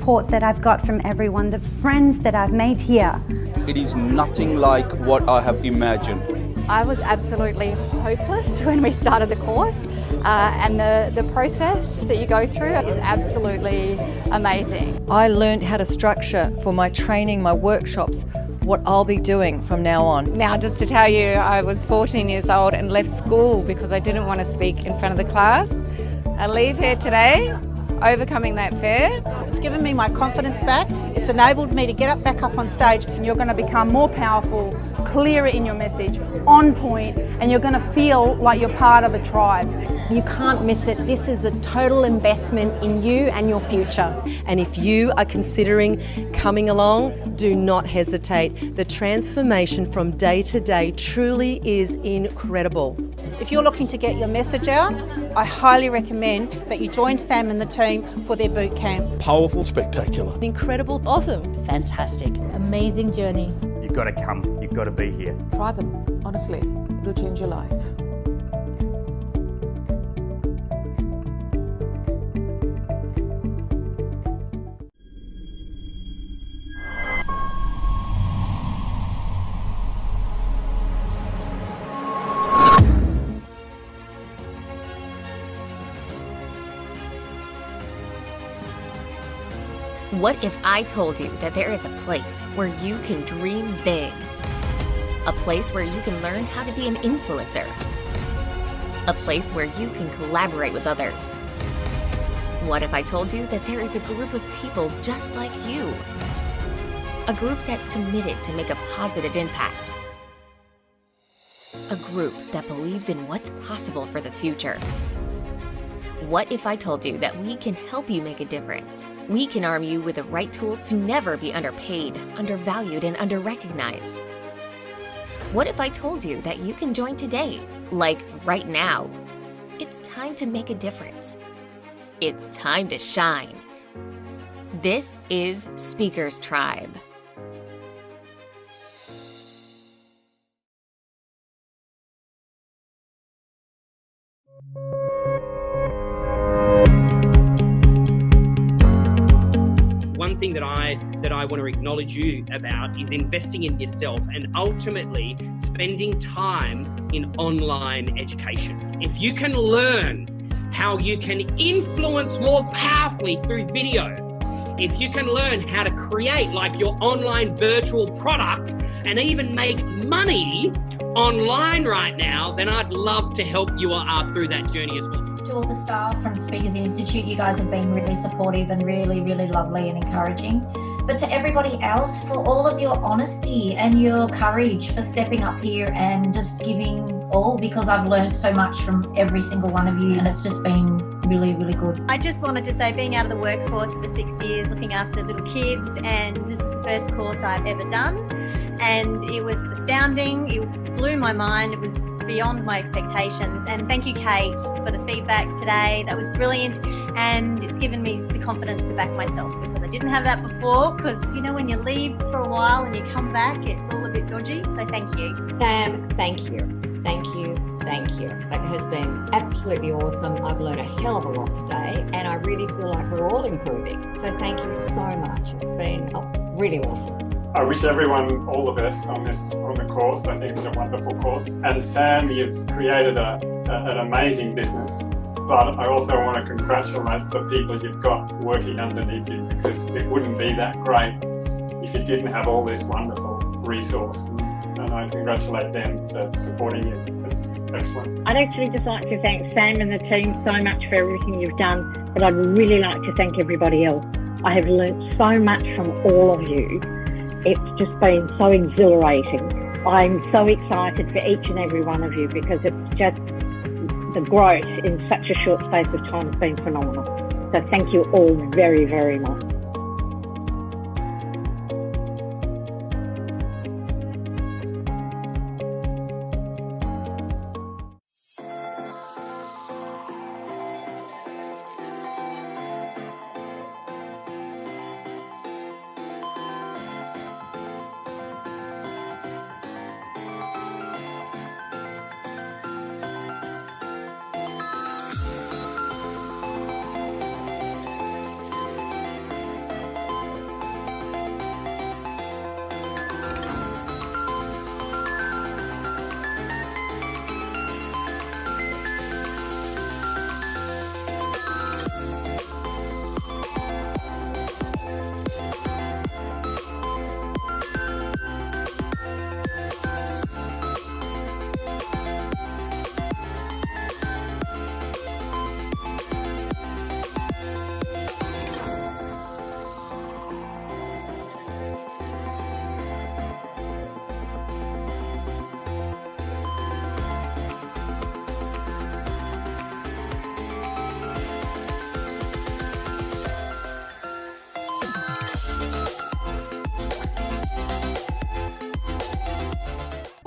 support that I've got from everyone, the friends that I've made here. It is nothing like what I have imagined. I was absolutely hopeless when we started the course, and the process that you go through is absolutely amazing. I learned how to structure for my training, my workshops, what I'll be doing from now on. Now, just to tell you, I was 14 years old and left school because I didn't want to speak in front of the class. I leave here today, overcoming that fear. It's given me my confidence back. It's enabled me to get back up on stage. And you're going to become more powerful, clearer in your message, on point, and you're going to feel like you're part of a tribe. You can't miss it. This is a total investment in you and your future. And if you are considering coming along, do not hesitate. The transformation from day to day truly is incredible. If you're looking to get your message out, I highly recommend that you join Sam and the team for their boot camp. Powerful, spectacular. Incredible. Awesome. Fantastic. Amazing journey. You've got to come. You've got to be here. Try them. Honestly, it'll change your life. What if I told you that there is a place where you can dream big? A place where you can learn how to be an influencer. A place where you can collaborate with others. What if I told you that there is a group of people just like you? A group that's committed to make a positive impact. A group that believes in what's possible for the future. What if I told you that we can help you make a difference? We can arm you with the right tools to never be underpaid, undervalued, and underrecognized. What if I told you that you can join today, like right now? It's time to make a difference. It's time to shine. This is Speakers Tribe. One thing that I want to acknowledge you about is investing in yourself and ultimately spending time in online education. If you can learn how you can influence more powerfully through video, if you can learn how to create like your online virtual product and even make money online right now, then I'd love to help you through that journey as well. To all the staff from Speakers Institute, you guys have been really supportive and really, really lovely and encouraging. But to everybody else, for all of your honesty and your courage for stepping up here and just giving all, because I've learned so much from every single one of you and it's just been really, really good. I just wanted to say, being out of the workforce for 6 years, looking after little kids, and this is the first course I've ever done. And it was astounding. It blew my mind. It was beyond my expectations. And thank you, Kate, for the feedback today. That was brilliant. And it's given me the confidence to back myself, because I didn't have that before. Because, you know, when you leave for a while and you come back, it's all a bit dodgy. So thank you. Sam, thank you. Thank you. Thank you. That has been absolutely awesome. I've learned a hell of a lot today, and I really feel like we're all improving. So thank you so much. It's been really awesome. I wish everyone all the best on the course. I think it's a wonderful course. And Sam, you've created an amazing business, but I also want to congratulate the people you've got working underneath you, because it wouldn't be that great if you didn't have all this wonderful resource. And I congratulate them for supporting you. It's excellent. I'd actually just like to thank Sam and the team so much for everything you've done, but I'd really like to thank everybody else. I have learnt so much from all of you. It's just been so exhilarating. I'm so excited for each and every one of you, because it's just the growth in such a short space of time has been phenomenal. So thank you all very, very much.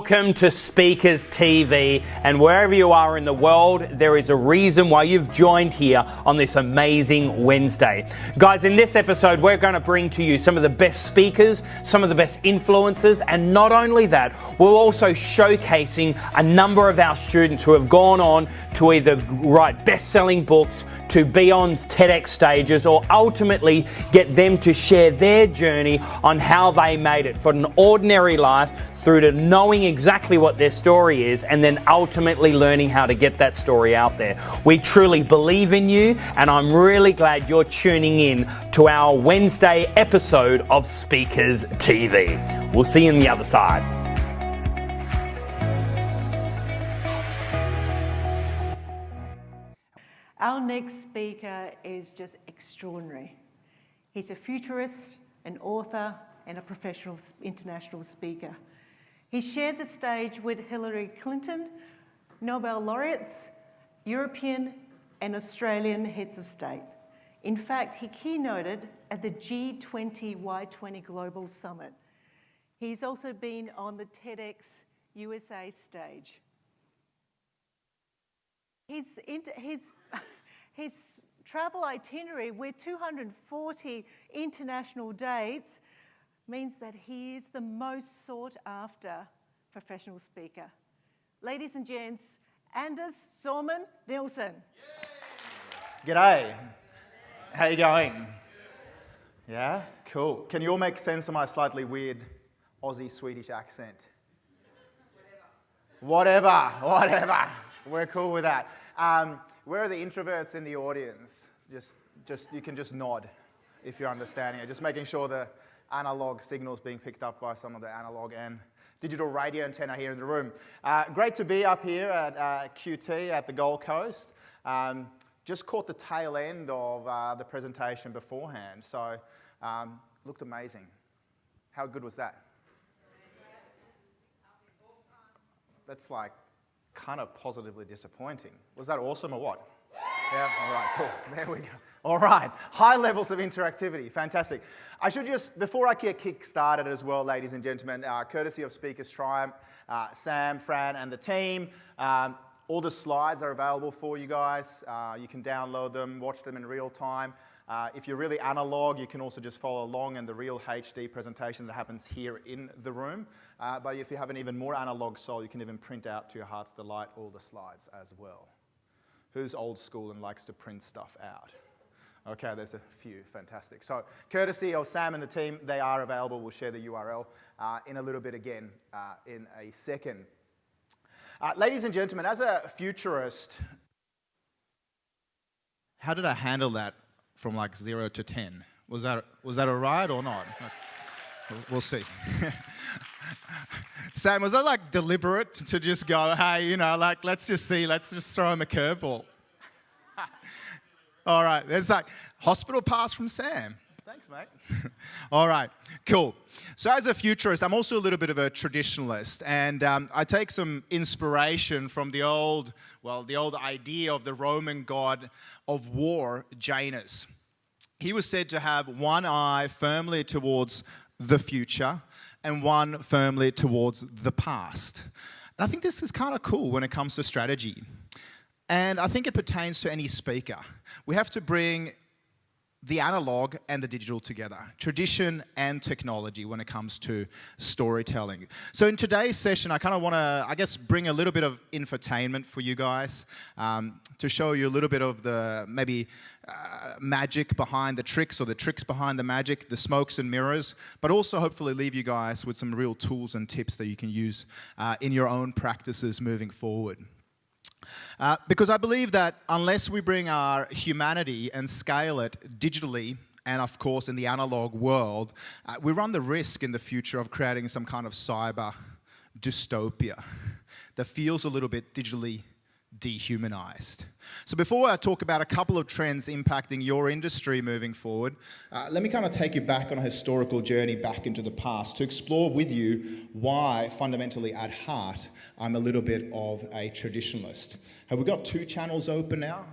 Welcome to Speakers TV, and wherever you are in the world, there is a reason why you've joined here on this amazing Wednesday. Guys, in this episode, we're going to bring to you some of the best speakers, some of the best influencers, and not only that, we're also showcasing a number of our students who have gone on to either write best-selling books, to be on TEDx stages, or ultimately get them to share their journey on how they made it from an ordinary life through to knowing exactly what their story is and then ultimately learning how to get that story out there. We truly believe in you, and I'm really glad you're tuning in to our Wednesday episode of Speakers TV. We'll see you on the other side. Our next speaker is just extraordinary. He's a futurist, an author, and a professional international speaker. He shared the stage with Hillary Clinton, Nobel laureates, European and Australian heads of state. In fact, he keynoted at the G20Y20 Global Summit. He's also been on the TEDx USA stage. His travel itinerary with 240 international dates means that he is the most sought after professional speaker. Ladies and gents, Anders Sorman-Nilsson. G'day. How you going? Yeah? Cool. Can you all make sense of my slightly weird Aussie-Swedish accent? Whatever. We're cool with that. Where are the introverts in the audience? Just you can just nod if you're understanding it. Just making sure the analog signals being picked up by some of the analog and digital radio antenna here in the room. Great to be up here at QT at the Gold Coast. Just caught the tail end of the presentation beforehand, so looked amazing. How good was that? That's like kind of positively disappointing. Was that awesome or what? Yeah, all right, cool. There we go. All right, high levels of interactivity, fantastic. I should just, before I get kick-started as well, ladies and gentlemen, courtesy of Speakers Triumph, Sam, Fran, and the team, all the slides are available for you guys. You can download them, watch them in real time. If you're really analog, you can also just follow along in the real HD presentation that happens here in the room. But if you have an even more analog soul, you can even print out to your heart's delight all the slides as well. Who's old school and likes to print stuff out? Okay, there's a few, fantastic. So, courtesy of Sam and the team, they are available. We'll share the URL in a little bit again in a second. Ladies and gentlemen, as a futurist, how did I handle that from like 0 to 10? Was that all right or not? We'll see. Sam, was that like deliberate to just go, hey, you know, like let's just see, let's just throw him a curveball? All right, there's like hospital pass from Sam. Thanks, mate. All right, cool. So as a futurist, I'm also a little bit of a traditionalist, and I take some inspiration from the old idea of the Roman god of war, Janus. He was said to have one eye firmly towards the future and one firmly towards the past. And I think this is kind of cool when it comes to strategy. And I think it pertains to any speaker. We have to bring the analog and the digital together, tradition and technology when it comes to storytelling. So in today's session, I kind of want to, I guess, bring a little bit of infotainment for you guys to show you a little bit of the maybe magic behind the tricks or the tricks behind the magic, the smokes and mirrors, but also hopefully leave you guys with some real tools and tips that you can use in your own practices moving forward. Because I believe that unless we bring our humanity and scale it digitally and, of course, in the analog world, we run the risk in the future of creating some kind of cyber dystopia that feels a little bit digitally dehumanized. So before I talk about a couple of trends impacting your industry moving forward, let me kind of take you back on a historical journey back into the past to explore with you why, fundamentally at heart, I'm a little bit of a traditionalist. Have we got 2 channels open now?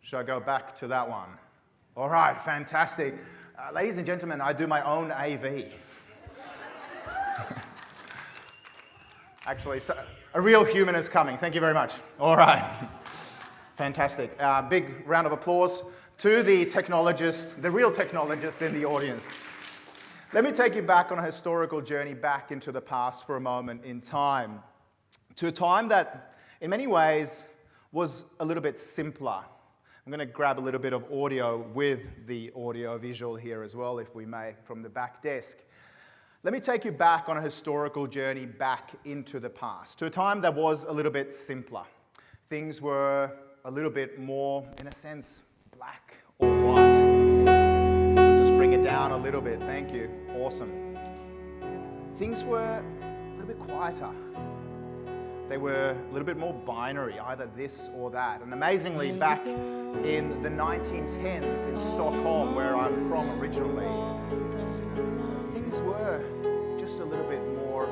Should I go back to that one? All right, fantastic. Ladies and gentlemen, I do my own AV. Actually, so a real human is coming. Thank you very much. All right. Fantastic. Big round of applause to the technologist, the real technologist in the audience. Let me take you back on a historical journey back into the past for a moment in time, to a time that in many ways was a little bit simpler. I'm going to grab a little bit of audio with the audio visual here as well, if we may, from the back desk. Let me take you back on a historical journey back into the past, to a time that was a little bit simpler. Things were a little bit more, in a sense, black or white. I'll just bring it down a little bit. Thank you. Awesome. Things were a little bit quieter. They were a little bit more binary, either this or that. And amazingly, back in the 1910s in Stockholm, where I'm from originally, things were just a little bit more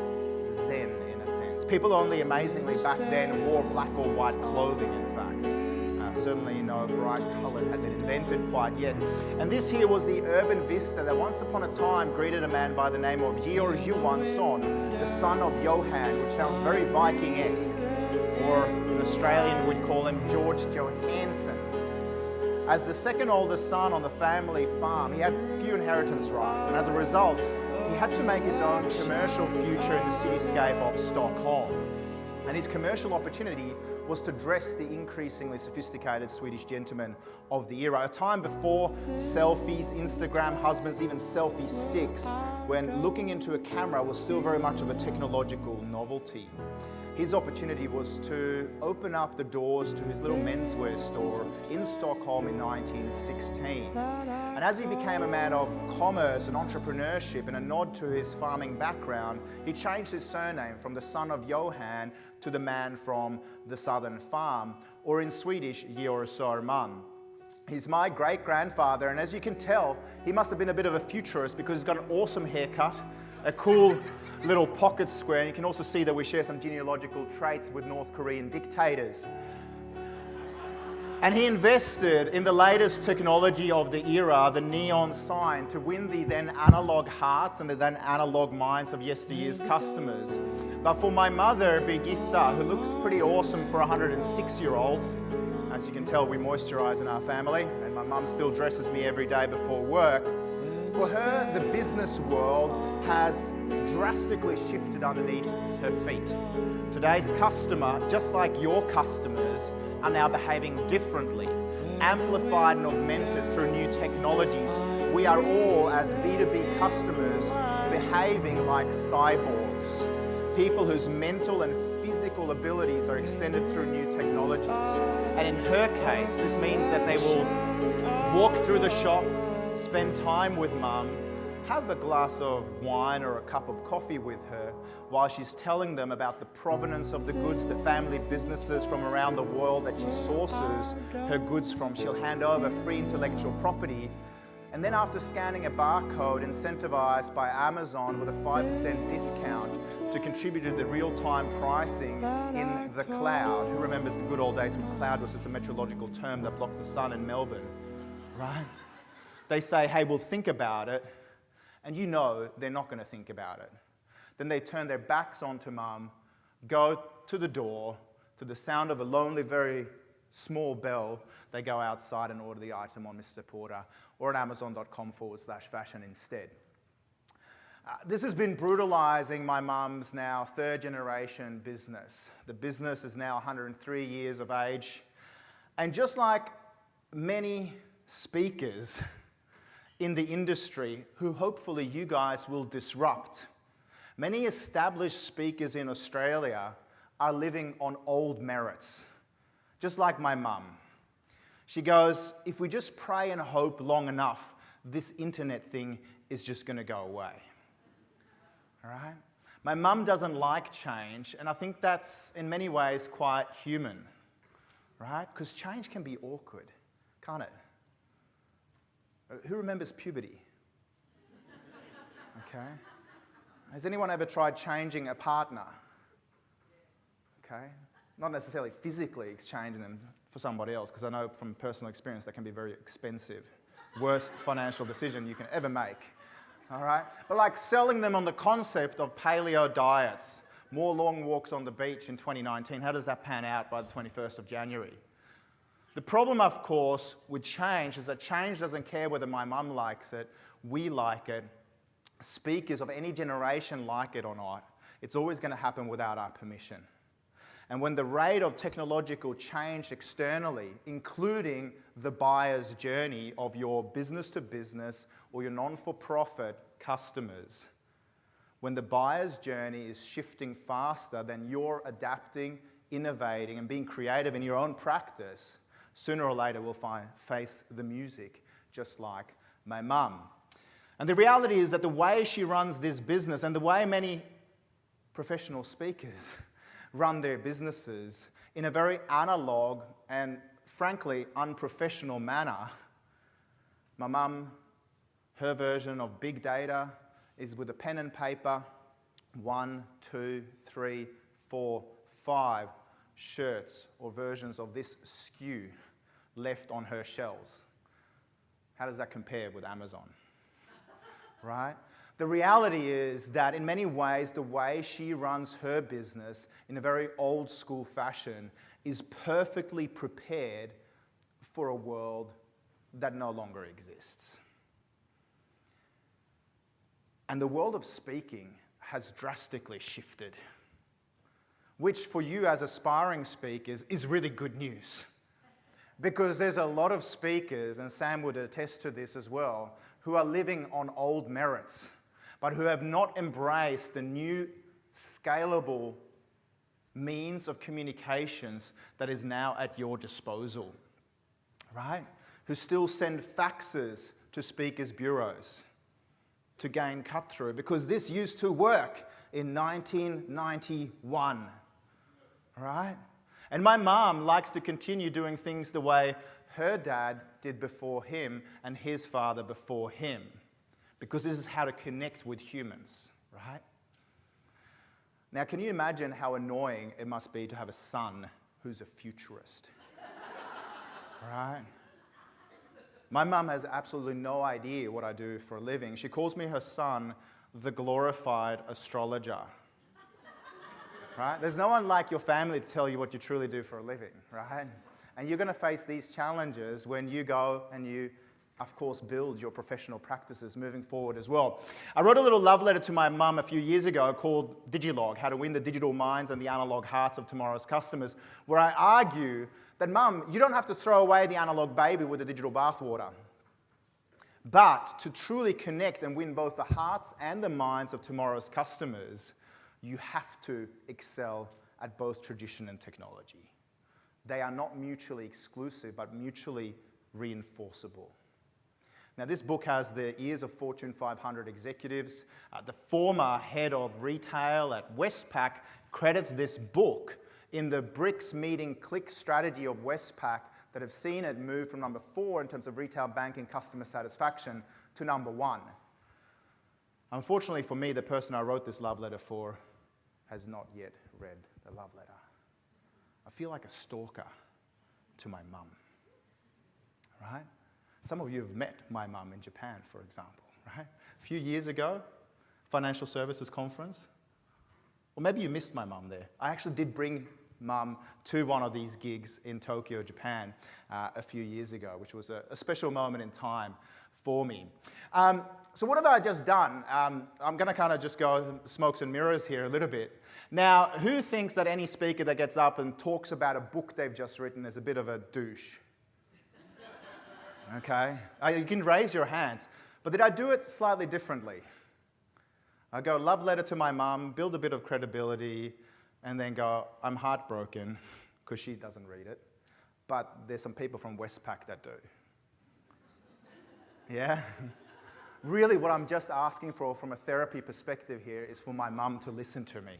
zen in a sense. People only amazingly back then wore black or white clothing, in fact. Certainly no bright colour had been invented quite yet. And this here was the urban vista that once upon a time greeted a man by the name of Georg Johansson, the son of Johan, which sounds very Viking-esque, or in Australian we'd call him George Johansson. As the second oldest son on the family farm, he had few inheritance rights, and as a result, he had to make his own commercial future in the cityscape of Stockholm. And his commercial opportunity was to dress the increasingly sophisticated Swedish gentlemen of the era, a time before selfies, Instagram husbands, even selfie sticks, when looking into a camera was still very much of a technological novelty. His opportunity was to open up the doors to his little menswear store in Stockholm in 1916. And as he became a man of commerce and entrepreneurship and a nod to his farming background, he changed his surname from the son of Johan to the man from the southern farm, or in Swedish, Georg Sorman. He's my great-grandfather, and as you can tell, he must have been a bit of a futurist because he's got an awesome haircut, a cool little pocket square. You can also see that we share some genealogical traits with North Korean dictators. And he invested in the latest technology of the era, the neon sign, to win the then analog hearts and the then analog minds of yesteryear's customers. But for my mother, Birgitta, who looks pretty awesome for a 106-year-old, as you can tell, we moisturize in our family, and my mum still dresses me every day before work. For her, the business world has drastically shifted underneath her feet. Today's customer, just like your customers, are now behaving differently, amplified and augmented through new technologies. We are all, as B2B customers, behaving like cyborgs, people whose mental and physical abilities are extended through new technologies. And in her case, this means that they will walk through the shop, spend time with mum, have a glass of wine or a cup of coffee with her while she's telling them about the provenance of the goods, the family businesses from around the world that she sources her goods from. She'll hand over free intellectual property, and then after scanning a barcode incentivized by Amazon with a 5% discount to contribute to the real-time pricing in the cloud. Who remembers the good old days when cloud was just a meteorological term that blocked the sun in Melbourne, right? They say, hey, we'll think about it, and you know they're not going to think about it. Then they turn their backs onto mum, go to the door, to the sound of a lonely, very small bell, they go outside and order the item on Mr. Porter or at amazon.com/fashion instead. This has been brutalizing my mum's now third generation business. The business is now 103 years of age, and just like many speakers in the industry who hopefully you guys will disrupt, many established speakers in Australia are living on old merits, just like my mum. She goes, if we just pray and hope long enough, this internet thing is just going to go away. All right? My mum doesn't like change, and I think that's in many ways quite human, right? Because change can be awkward, can't it? Who remembers puberty? Okay. Has anyone ever tried changing a partner? Okay. Not necessarily physically exchanging them for somebody else, because I know from personal experience that can be very expensive. Worst financial decision you can ever make. All right? But like selling them on the concept of paleo diets, more long walks on the beach in 2019. How does that pan out by the 21st of January? The problem, of course, with change is that change doesn't care whether my mum likes it, we like it, speakers of any generation like it or not. It's always going to happen without our permission. And when the rate of technological change externally, including the buyer's journey of your business-to-business or your non-for-profit customers, when the buyer's journey is shifting faster than you're adapting, innovating, and being creative in your own practice, sooner or later we'll face the music, just like my mum. And the reality is that the way she runs this business and the way many professional speakers run their businesses in a very analog and frankly unprofessional manner. My mum, her version of big data is with a pen and paper, 1, 2, 3, 4, 5 shirts or versions of this SKU left on her shelves. How does that compare with Amazon? Right? The reality is that in many ways, the way she runs her business in a very old school fashion is perfectly prepared for a world that no longer exists. And the world of speaking has drastically shifted, which for you as aspiring speakers is really good news. Because there's a lot of speakers, and Sam would attest to this as well, who are living on old merits, but who have not embraced the new scalable means of communications that is now at your disposal, right? Who still send faxes to speakers' bureaus to gain cut-through, because this used to work in 1991, right? And my mum likes to continue doing things the way her dad did before him and his father before him, because this is how to connect with humans, right? Now, can you imagine how annoying it must be to have a son who's a futurist, right? My mum has absolutely no idea what I do for a living. She calls me her son the glorified astrologer. Right? There's no one like your family to tell you what you truly do for a living, right? And you're going to face these challenges when you go and you, of course, build your professional practices moving forward as well. I wrote a little love letter to my mum a few years ago called Digilog, How to Win the Digital Minds and the Analog Hearts of Tomorrow's Customers, where I argue that, Mum, you don't have to throw away the analog baby with the digital bathwater. But to truly connect and win both the hearts and the minds of tomorrow's customers, you have to excel at both tradition and technology. They are not mutually exclusive, but mutually reinforceable. Now, this book has the ears of Fortune 500 executives. The former head of retail at Westpac credits this book in the bricks meeting click strategy of Westpac that have seen it move from number 4 in terms of retail banking customer satisfaction to number 1. Unfortunately for me, the person I wrote this love letter for has not yet read the love letter. I feel like a stalker to my mum, right? Some of you have met my mum in Japan, for example, right? A few years ago, financial services conference, or maybe you missed my mum there. I actually did bring Mum to one of these gigs in Tokyo, Japan, a few years ago, which was a special moment in time for me. So what have I just done? I'm going to kind of just go smokes and mirrors here a little bit. Now, who thinks that any speaker that gets up and talks about a book they've just written is a bit of a douche? Okay, you can raise your hands. But did I do it slightly differently? I go, love letter to my mum, build a bit of credibility, and then go, I'm heartbroken, because she doesn't read it. But there's some people from Westpac that do. Yeah? Really, what I'm just asking for from a therapy perspective here is for my mum to listen to me.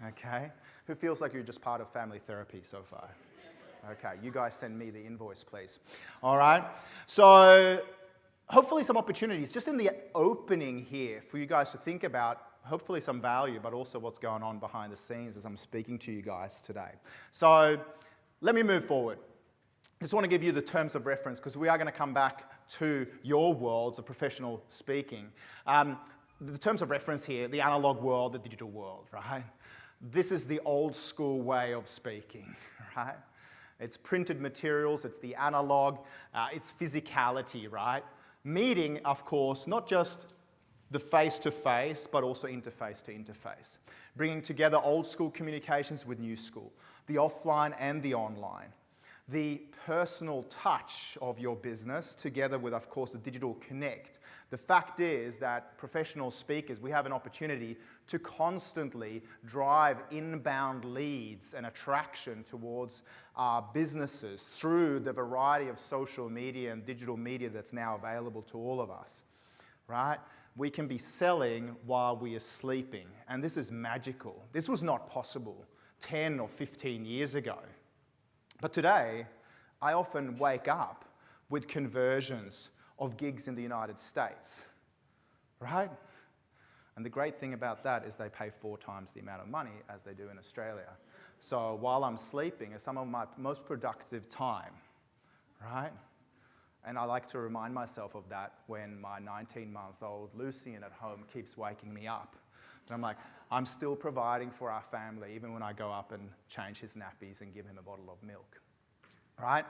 Okay? Who feels like you're just part of family therapy so far? Okay, you guys send me the invoice, please. All right? So, hopefully some opportunities, just in the opening here, for you guys to think about, hopefully some value, but also what's going on behind the scenes as I'm speaking to you guys today. So, let me move forward. I just want to give you the terms of reference, because we are going to come back to your worlds of professional speaking. the terms of reference here, the analog world, the digital world, right? This is the old school way of speaking, right? It's printed materials, it's the analog, it's physicality, right? Meeting, of course, not just the face-to-face, but also interface to interface. Bringing together old school communications with new school, the offline and the online. The personal touch of your business together with, of course, the digital connect. The fact is that professional speakers, we have an opportunity to constantly drive inbound leads and attraction towards our businesses through the variety of social media and digital media that's now available to all of us, right? We can be selling while we are sleeping, and this is magical. This was not possible 10 or 15 years ago. But today, I often wake up with conversions of gigs in the United States, right? And the great thing about that is they pay 4 times the amount of money as they do in Australia. So while I'm sleeping is some of my most productive time, right? And I like to remind myself of that when my 19-month-old Lucian at home keeps waking me up. And I'm like, I'm still providing for our family even when I go up and change his nappies and give him a bottle of milk, right?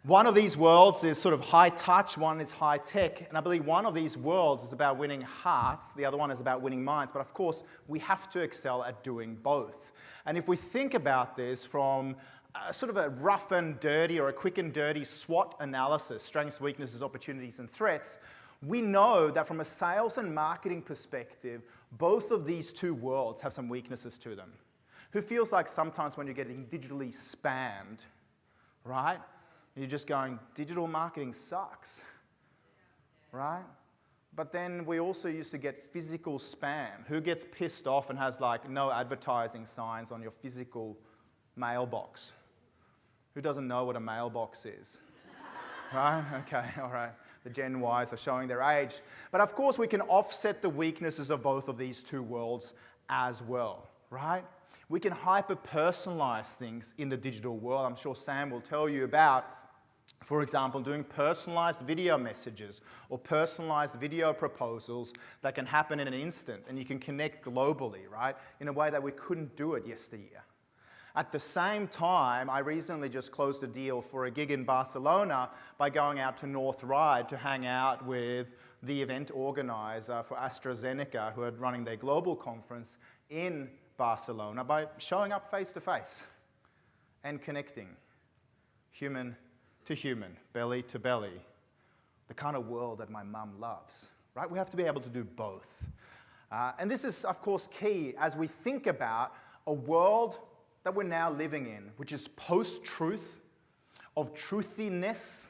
One of these worlds is sort of high touch, one is high tech, and I believe one of these worlds is about winning hearts, the other one is about winning minds, but of course we have to excel at doing both. And if we think about this from sort of a rough and dirty or a quick and dirty SWOT analysis, strengths, weaknesses, opportunities and threats, we know that from a sales and marketing perspective, both of these two worlds have some weaknesses to them. Who feels like sometimes when you're getting digitally spammed, right? You're just going, digital marketing sucks, right? But then we also used to get physical spam. Who gets pissed off and has like no advertising signs on your physical mailbox? Who doesn't know what a mailbox is? Right? Okay, all right. The Gen Ys are showing their age. But of course, we can offset the weaknesses of both of these two worlds as well, right? We can hyper-personalize things in the digital world. I'm sure Sam will tell you about, for example, doing personalized video messages or personalized video proposals that can happen in an instant, and you can connect globally, right? In a way that we couldn't do it yesteryear. At the same time, I recently just closed a deal for a gig in Barcelona by going out to North Ryde to hang out with the event organizer for AstraZeneca, who are running their global conference in Barcelona, by showing up face to face and connecting human to human, belly to belly, the kind of world that my mum loves, right? We have to be able to do both. And this is, of course, key as we think about a world that we're now living in, which is post-truth, of truthiness,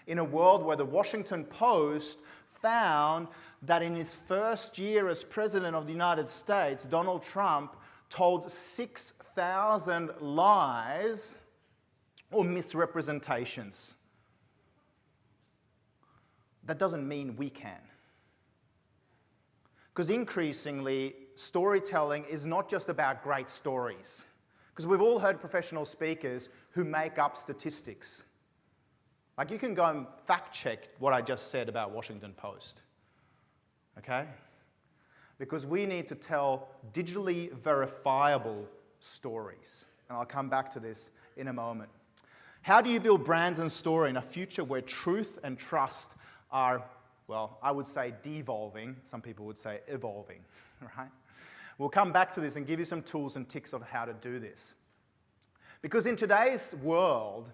in a world where the Washington Post found that in his first year as President of the United States, Donald Trump told 6,000 lies or misrepresentations. That doesn't mean we can. Because increasingly, storytelling is not just about great stories. Because we've all heard professional speakers who make up statistics. Like you can go and fact check what I just said about Washington Post, okay? Because we need to tell digitally verifiable stories. And I'll come back to this in a moment. How do you build brands and story in a future where truth and trust are, well, I would say devolving. Some people would say evolving, right? We'll come back to this and give you some tools and tips of how to do this. Because in today's world,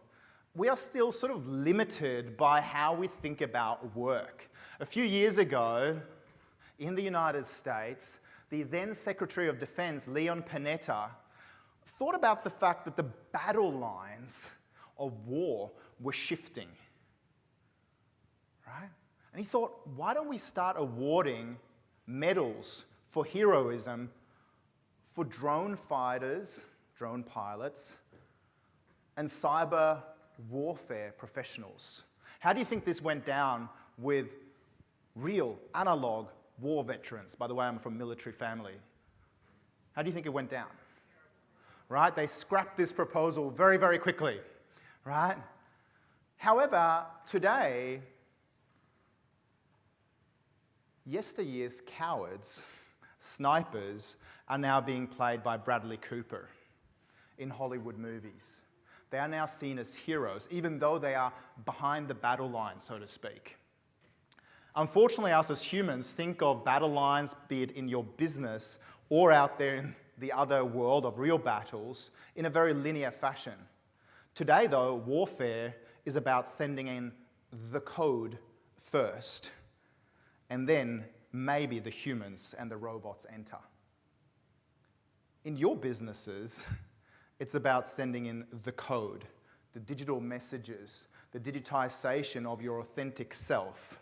we are still sort of limited by how we think about work. A few years ago, in the United States, the then Secretary of Defense, Leon Panetta, thought about the fact that the battle lines of war were shifting, right? And he thought, why don't we start awarding medals for heroism for drone fighters, drone pilots, and cyber warfare professionals? How do you think this went down with real analog war veterans? By the way, I'm from a military family. How do you think it went down? Right? They scrapped this proposal very, very quickly, right? However, today, yesteryear's cowards, snipers, are now being played by Bradley Cooper in Hollywood movies. They are now seen as heroes, even though they are behind the battle line, so to speak. Unfortunately, us as humans think of battle lines, be it in your business or out there in the other world of real battles, in a very linear fashion. Today, though, warfare is about sending in the code first, and then maybe the humans and the robots enter. In your businesses, it's about sending in the code, the digital messages, the digitization of your authentic self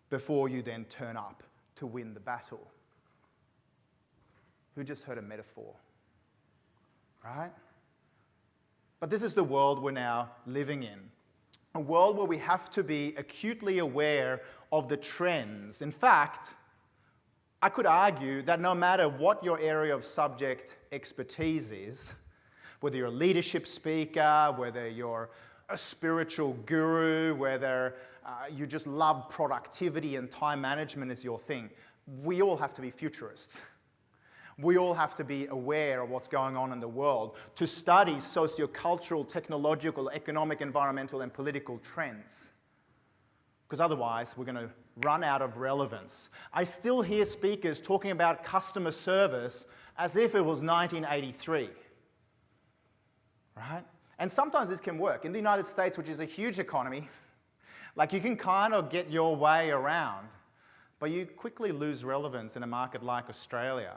before you then turn up to win the battle. Who just heard a metaphor? Right? But this is the world we're now living in. A world where we have to be acutely aware of the trends. In fact, I could argue that no matter what your area of subject expertise is, whether you're a leadership speaker, whether you're a spiritual guru, whether you just love productivity and time management is your thing, we all have to be futurists. We all have to be aware of what's going on in the world to study sociocultural, technological, economic, environmental, and political trends. Because otherwise, we're going to run out of relevance. I still hear speakers talking about customer service as if it was 1983. Right? And sometimes this can work. In the United States, which is a huge economy, like you can kind of get your way around, but you quickly lose relevance in a market like Australia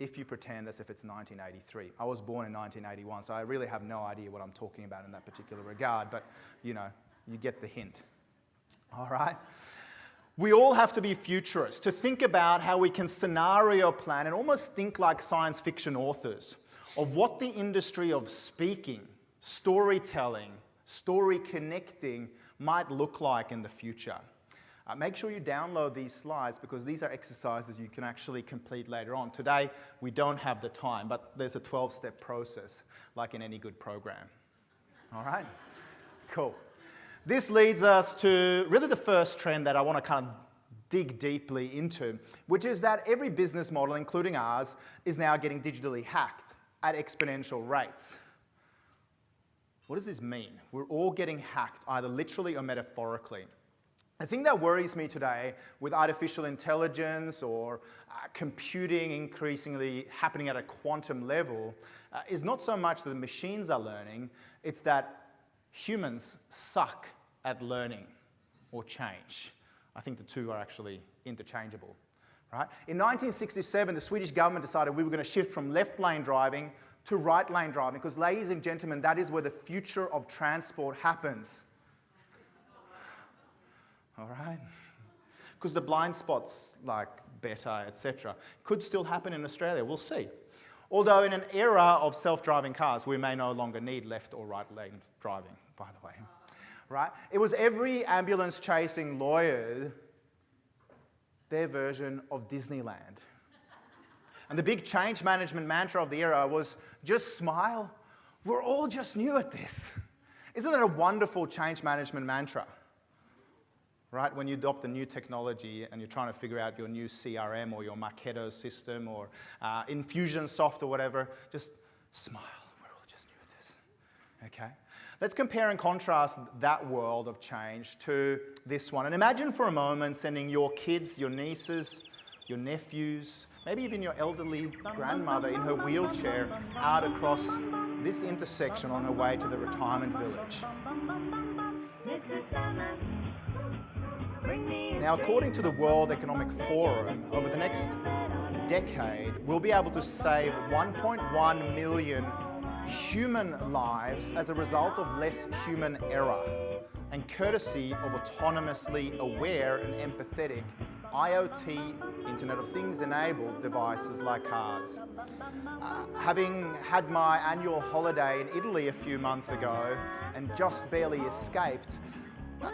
if you pretend as if it's 1983. I was born in 1981, so I really have no idea what I'm talking about in that particular regard, but you know, you get the hint. All right? We all have to be futurists, to think about how we can scenario plan and almost think like science fiction authors of what the industry of speaking, storytelling, story connecting might look like in the future. Make sure you download these slides because these are exercises you can actually complete later on. Today, we don't have the time, but there's a 12-step process, like in any good program. All right? Cool. This leads us to really the first trend that I want to kind of dig deeply into, which is that every business model, including ours, is now getting digitally hacked at exponential rates. What does this mean? We're all getting hacked, either literally or metaphorically. The thing that worries me today with artificial intelligence or computing increasingly happening at a quantum level is not so much that the machines are learning, it's that humans suck at learning or change. I think the two are actually interchangeable. Right? In 1967, the Swedish government decided we were going to shift from left lane driving to right lane driving because, ladies and gentlemen, that is where the future of transport happens. All right? Because the blind spots, like better, etc., could still happen in Australia. We'll see. Although in an era of self-driving cars, we may no longer need left or right lane driving, by the way. Right? It was every ambulance-chasing lawyer their version of Disneyland. And the big change management mantra of the era was, just smile. We're all just new at this. Isn't it a wonderful change management mantra? Right? When you adopt a new technology and you're trying to figure out your new CRM or your Marketo system or Infusionsoft or whatever, just smile. We're all just new at this. Okay? Let's compare and contrast that world of change to this one. And imagine for a moment sending your kids, your nieces, your nephews, maybe even your elderly grandmother in her wheelchair out across this intersection on her way to the retirement village. Now, according to the World Economic Forum, over the next decade, we'll be able to save 1.1 million human lives as a result of less human error and courtesy of autonomously aware and empathetic IoT, Internet of Things enabled devices like cars. Having had my annual holiday in Italy a few months ago and just barely escaped,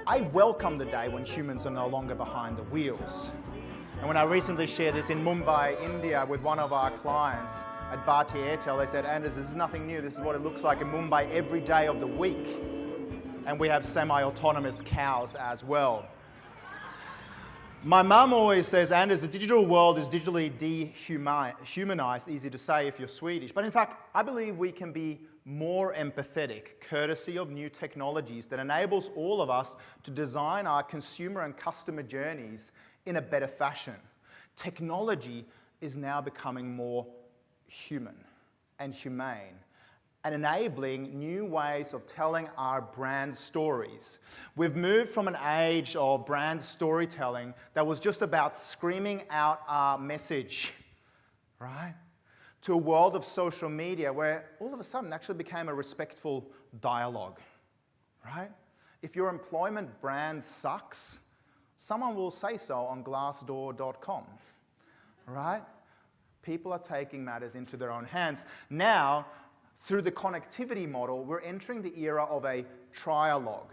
I welcome the day when humans are no longer behind the wheels. And when I recently shared this in Mumbai, India with one of our clients at Bharti Airtel, they said, Anders, this is nothing new. This is what it looks like in Mumbai every day of the week. And we have semi-autonomous cows as well. My mum always says, Anders, the digital world is digitally dehumanized, easy to say if you're Swedish. But in fact, I believe we can be more empathetic, courtesy of new technologies that enables all of us to design our consumer and customer journeys in a better fashion. Technology is now becoming more human and humane, and enabling new ways of telling our brand stories. We've moved from an age of brand storytelling that was just about screaming out our message, right? To a world of social media where all of a sudden it actually became a respectful dialogue, right? If your employment brand sucks, someone will say so on glassdoor.com, right? People are taking matters into their own hands. Now, through the connectivity model, we're entering the era of a trialogue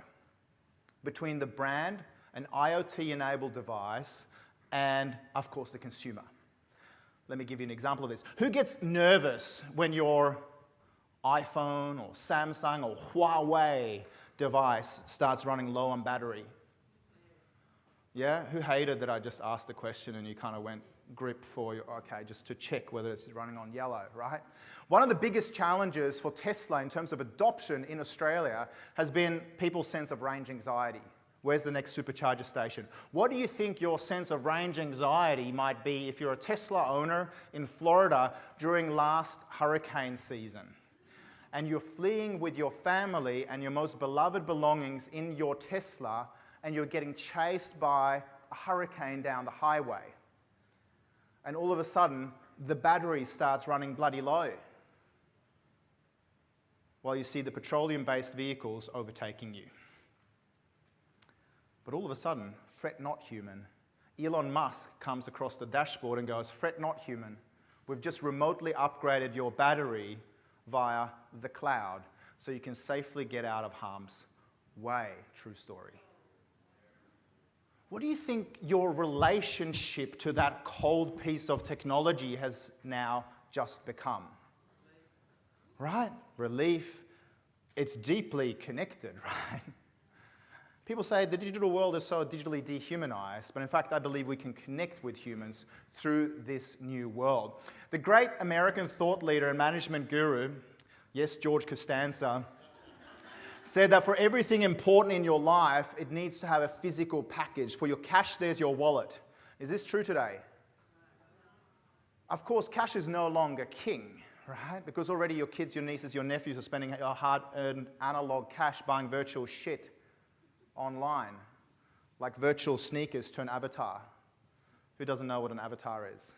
between the brand, an IoT-enabled device, and, of course, the consumer. Let me give you an example of this. Who gets nervous when your iPhone or Samsung or Huawei device starts running low on battery? Yeah? Who hated that I just asked the question and you kind of went grip for your, okay, just to check whether it's running on yellow, right? One of the biggest challenges for Tesla in terms of adoption in Australia has been people's sense of range anxiety. Where's the next supercharger station? What do you think your sense of range anxiety might be if you're a Tesla owner in Florida during last hurricane season? And you're fleeing with your family and your most beloved belongings in your Tesla, and you're getting chased by a hurricane down the highway. And all of a sudden, the battery starts running bloody low, while you see the petroleum-based vehicles overtaking you. But all of a sudden, fret not human. Elon Musk comes across the dashboard and goes, fret not human. We've just remotely upgraded your battery via the cloud so you can safely get out of harm's way. True story. What do you think your relationship to that cold piece of technology has now just become? Right? Relief. It's deeply connected, right? People say the digital world is so digitally dehumanized, but in fact, I believe we can connect with humans through this new world. The great American thought leader and management guru, yes, George Costanza, said that for everything important in your life, it needs to have a physical package. For your cash, there's your wallet. Is this true today? Of course, cash is no longer king, right? Because already your kids, your nieces, your nephews are spending your hard-earned analog cash buying virtual shit online, like virtual sneakers to an avatar. Who doesn't know what an avatar is?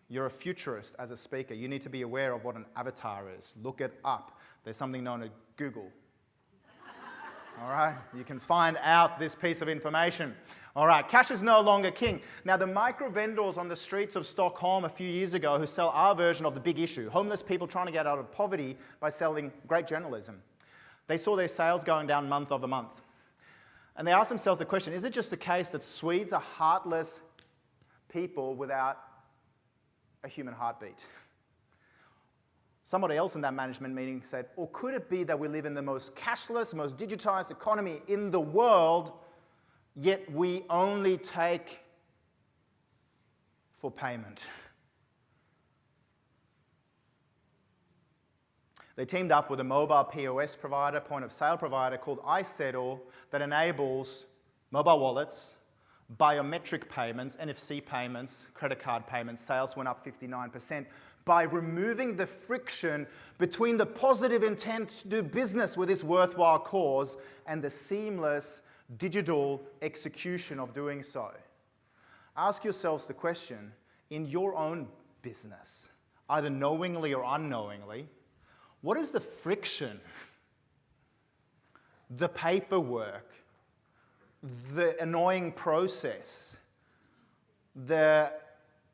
You're a futurist as a speaker. You need to be aware of what an avatar is. Look it up. There's something known as Google. All right, you can find out this piece of information. All right, cash is no longer king. Now, the micro vendors on the streets of Stockholm a few years ago who sell our version of the big issue, homeless people trying to get out of poverty by selling great journalism, they saw their sales going down month over month. And they asked themselves the question, is it just the case that Swedes are heartless people without a human heartbeat? Somebody else in that management meeting said, or could it be that we live in the most cashless, most digitized economy in the world, yet we only take for payment? They teamed up with a mobile POS provider, point of sale provider called iSettle that enables mobile wallets, biometric payments, NFC payments, credit card payments. Sales went up 59%. By removing the friction between the positive intent to do business with this worthwhile cause and the seamless digital execution of doing so. Ask yourselves the question, in your own business, either knowingly or unknowingly, what is the friction, the paperwork, the annoying process, the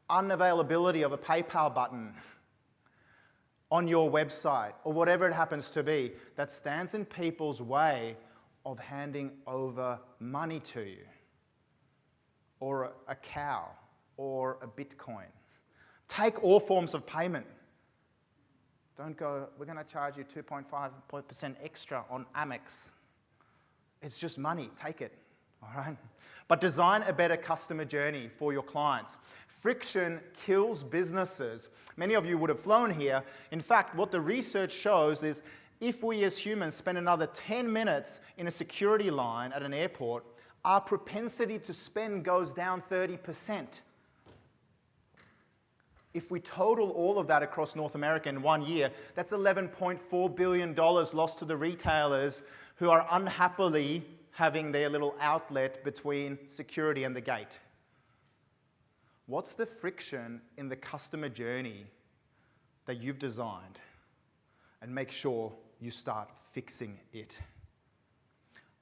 unavailability of a PayPal button on your website, or whatever it happens to be, that stands in people's way of handing over money to you, or a cow, or a Bitcoin? Take all forms of payment. Don't go, we're going to charge you 2.5% extra on Amex. It's just money, take it. all right? But design a better customer journey for your clients. Friction kills businesses. Many of you would have flown here. In fact, what the research shows is if we as humans spend another 10 minutes in a security line at an airport, our propensity to spend goes down 30%. If we total all of that across North America in 1 year, that's $11.4 billion lost to the retailers who are unhappily having their little outlet between security and the gate. What's the friction in the customer journey that you've designed? And make sure you start fixing it.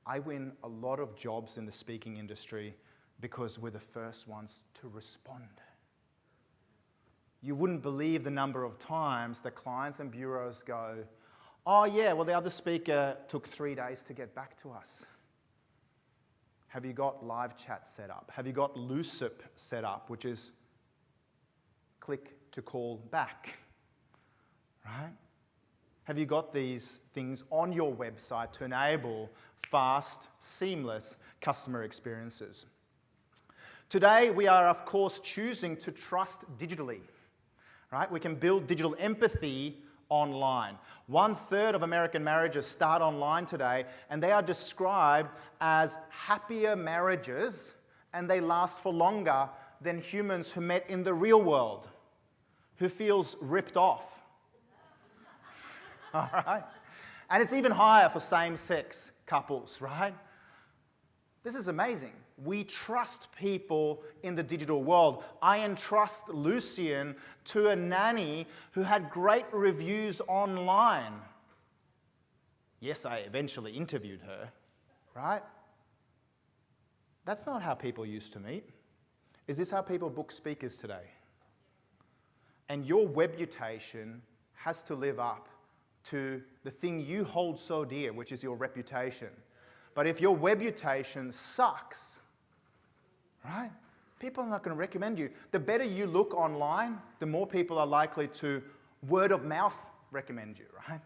I win a lot of jobs in the speaking industry because we're the first ones to respond. You wouldn't believe the number of times that clients and bureaus go, oh yeah, well the other speaker took 3 days to get back to us. Have you got live chat set up? Have you got Lucip set up, which is click to call back, right? Have you got these things on your website to enable fast, seamless customer experiences? Today, we are, of course, choosing to trust digitally, right? We can build digital empathy online. 1/3 of American marriages start online today, and they are described as happier marriages, and they last for longer than humans who met in the real world, who feels ripped off. All right? And it's even higher for same-sex couples, right? This is amazing. We trust people in the digital world. I entrust Lucian to a nanny who had great reviews online. Yes, I eventually interviewed her, right? That's not how people used to meet. Is this how people book speakers today? And your reputation has to live up to the thing you hold so dear, which is your reputation. But if your reputation sucks, right, people are not going to recommend you. The better you look online, the more people are likely to word of mouth recommend you, right?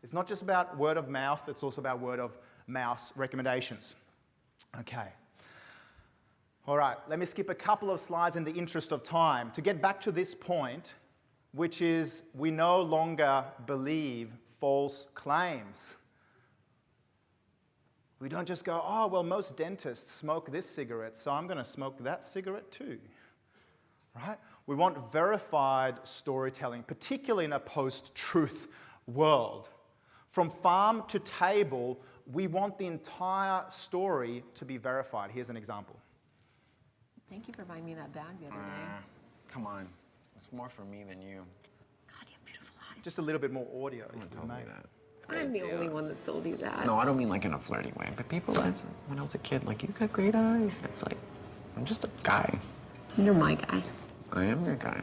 It's not just about word of mouth, it's also about word of mouse recommendations. Okay. All right, let me skip a couple of slides in the interest of time to get back to this point, which is we no longer believe false claims. We don't just go, oh, well, most dentists smoke this cigarette, so I'm going to smoke that cigarette too, right? We want verified storytelling, particularly in a post-truth world. From farm to table, we want the entire story to be verified. Here's an example. Thank you for buying me that bag the other day. Come on. It's more for me than you. God, you have beautiful eyes. Just a little bit more audio. No one tells me that. I'm the only one that told you that. No, I don't mean like in a flirty way, but people, when I was a kid, like, you got great eyes. It's like, I'm just a guy. You're my guy. I am your guy.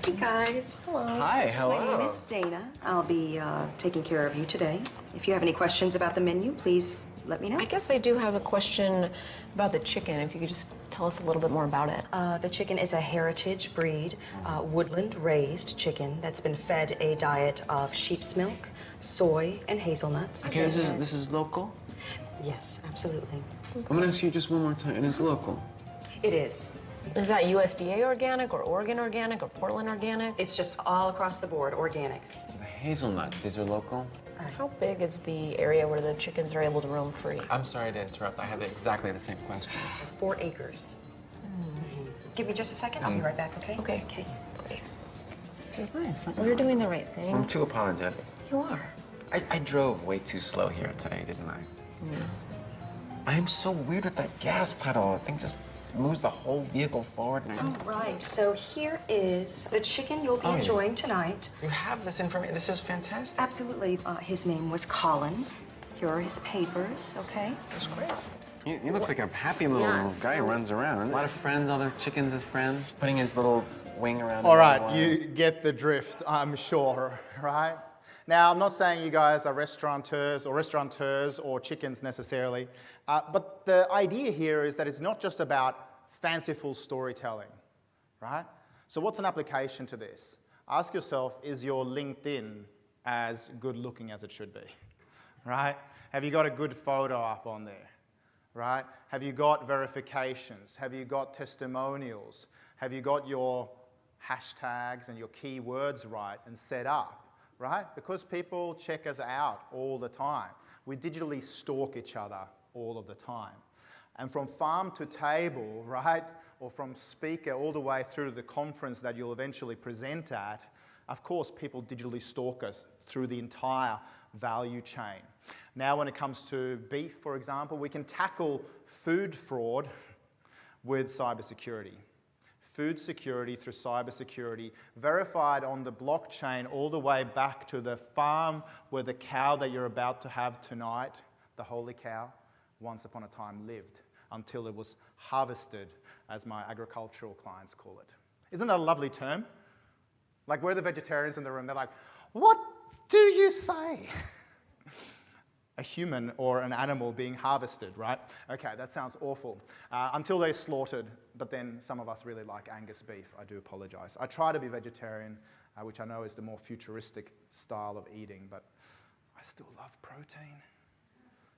Hey guys. Hello. Hi, hello. My name is Dana. I'll be taking care of you today. If you have any questions about the menu, please let me know. I guess I do have a question about the chicken, if you could just tell us a little bit more about it. The chicken is a heritage breed, woodland-raised chicken that's been fed a diet of sheep's milk, soy, and hazelnuts. Okay, this is local? Yes, absolutely. I'm gonna ask you just one more time, and it's local. It is. Is that USDA organic, or Oregon organic, or Portland organic? It's just all across the board, organic. The hazelnuts, these are local? How big is the area where the chickens are able to roam free? I'm sorry to interrupt. I have exactly the same question. 4 acres. Give me just a second. I'll be right back, okay? Okay. Okay. Great. She's nice. Well, you're doing the right thing. I'm too apologetic. You are. I drove way too slow here today, didn't I? Yeah. I am so weird with that gas pedal. The thing just moves the whole vehicle forward. And All right, so here is the chicken you'll be enjoying tonight. You have this information. This is fantastic. Absolutely. His name was Colin. Here are his papers, okay? That's great. He looks like a happy little guy who runs around. A lot of friends, other chickens as friends. Putting his little wing around. All right, you get the drift, I'm sure, right? Now, I'm not saying you guys are restaurateurs or chickens necessarily, but the idea here is that it's not just about fanciful storytelling, right? So what's an application to this? Ask yourself, is your LinkedIn as good looking as it should be, right? Have you got a good photo up on there? right? Have you got verifications? Have you got testimonials? Have you got your hashtags and your keywords right and set up, right? Because people check us out all the time. We digitally stalk each other all of the time. And from farm to table, right, or from speaker all the way through to the conference that you'll eventually present at, of course, people digitally stalk us through the entire value chain. Now, when it comes to beef, for example, we can tackle food fraud with cybersecurity. Food security through cybersecurity, verified on the blockchain all the way back to the farm where the cow that you're about to have tonight, the holy cow, once upon a time lived until it was harvested, as my agricultural clients call it. Isn't that a lovely term? Like, we're the vegetarians in the room, they're like, what do you say? A human or an animal being harvested, right? Okay, that sounds awful. Until they're slaughtered, but then some of us really like Angus beef. I do apologise. I try to be vegetarian, which I know is the more futuristic style of eating, but I still love protein.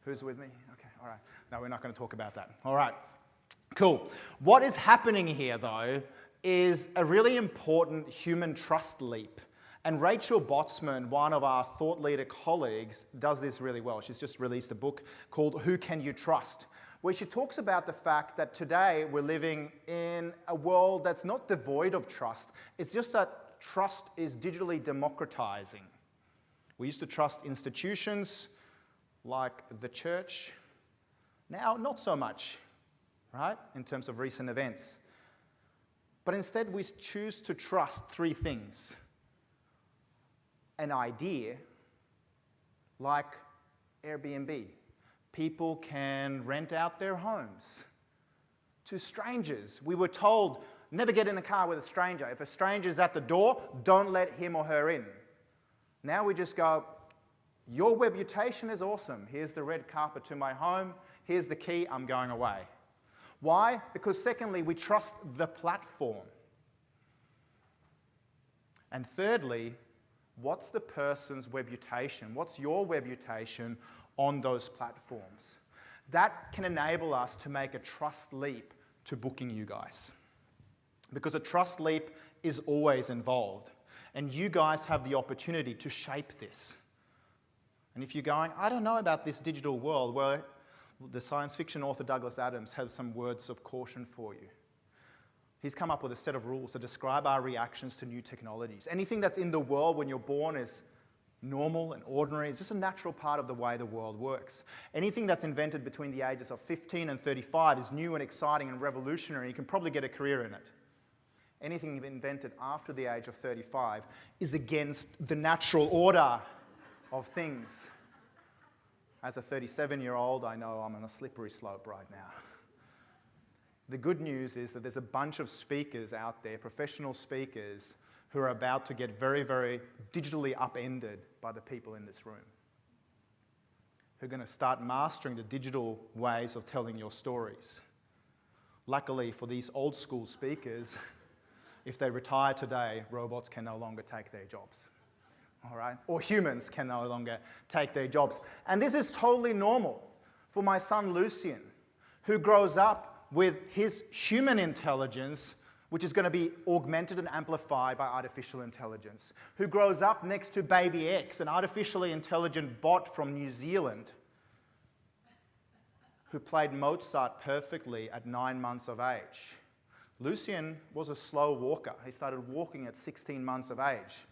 Who's with me? Okay, all right. No, we're not going to talk about that. All right, cool. What is happening here, though, is a really important human trust leap. And Rachel Botsman, one of our thought leader colleagues, does this really well. She's just released a book called Who Can You Trust?, where she talks about the fact that today we're living in a world that's not devoid of trust. It's just that trust is digitally democratizing. We used to trust institutions like the church. Now, not so much, right, in terms of recent events. But instead, we choose to trust three things. An idea, like Airbnb. People can rent out their homes to strangers. We were told, never get in a car with a stranger. If a stranger's at the door, don't let him or her in. Now we just go, your reputation is awesome. Here's the red carpet to my home. Here's the key, I'm going away. Why? Because secondly, we trust the platform. And thirdly, what's the person's reputation? What's your reputation on those platforms? That can enable us to make a trust leap to booking you guys. Because a trust leap is always involved. And you guys have the opportunity to shape this. And if you're going, I don't know about this digital world, well, the science fiction author Douglas Adams has some words of caution for you. He's come up with a set of rules to describe our reactions to new technologies. Anything that's in the world when you're born is normal and ordinary. It's just a natural part of the way the world works. Anything that's invented between the ages of 15 and 35 is new and exciting and revolutionary. You can probably get a career in it. Anything invented after the age of 35 is against the natural order of things. As a 37-year-old, I know I'm on a slippery slope right now. The good news is that there's a bunch of speakers out there, professional speakers, who are about to get very, very digitally upended by the people in this room, who are going to start mastering the digital ways of telling your stories. Luckily for these old school speakers, if they retire today, robots can no longer take their jobs. All right? Or humans can no longer take their jobs. And this is totally normal for my son Lucian, who grows up with his human intelligence, which is going to be augmented and amplified by artificial intelligence, who grows up next to Baby X, an artificially intelligent bot from New Zealand, who played Mozart perfectly at 9 months of age. Lucian was a slow walker. He started walking at 16 months of age.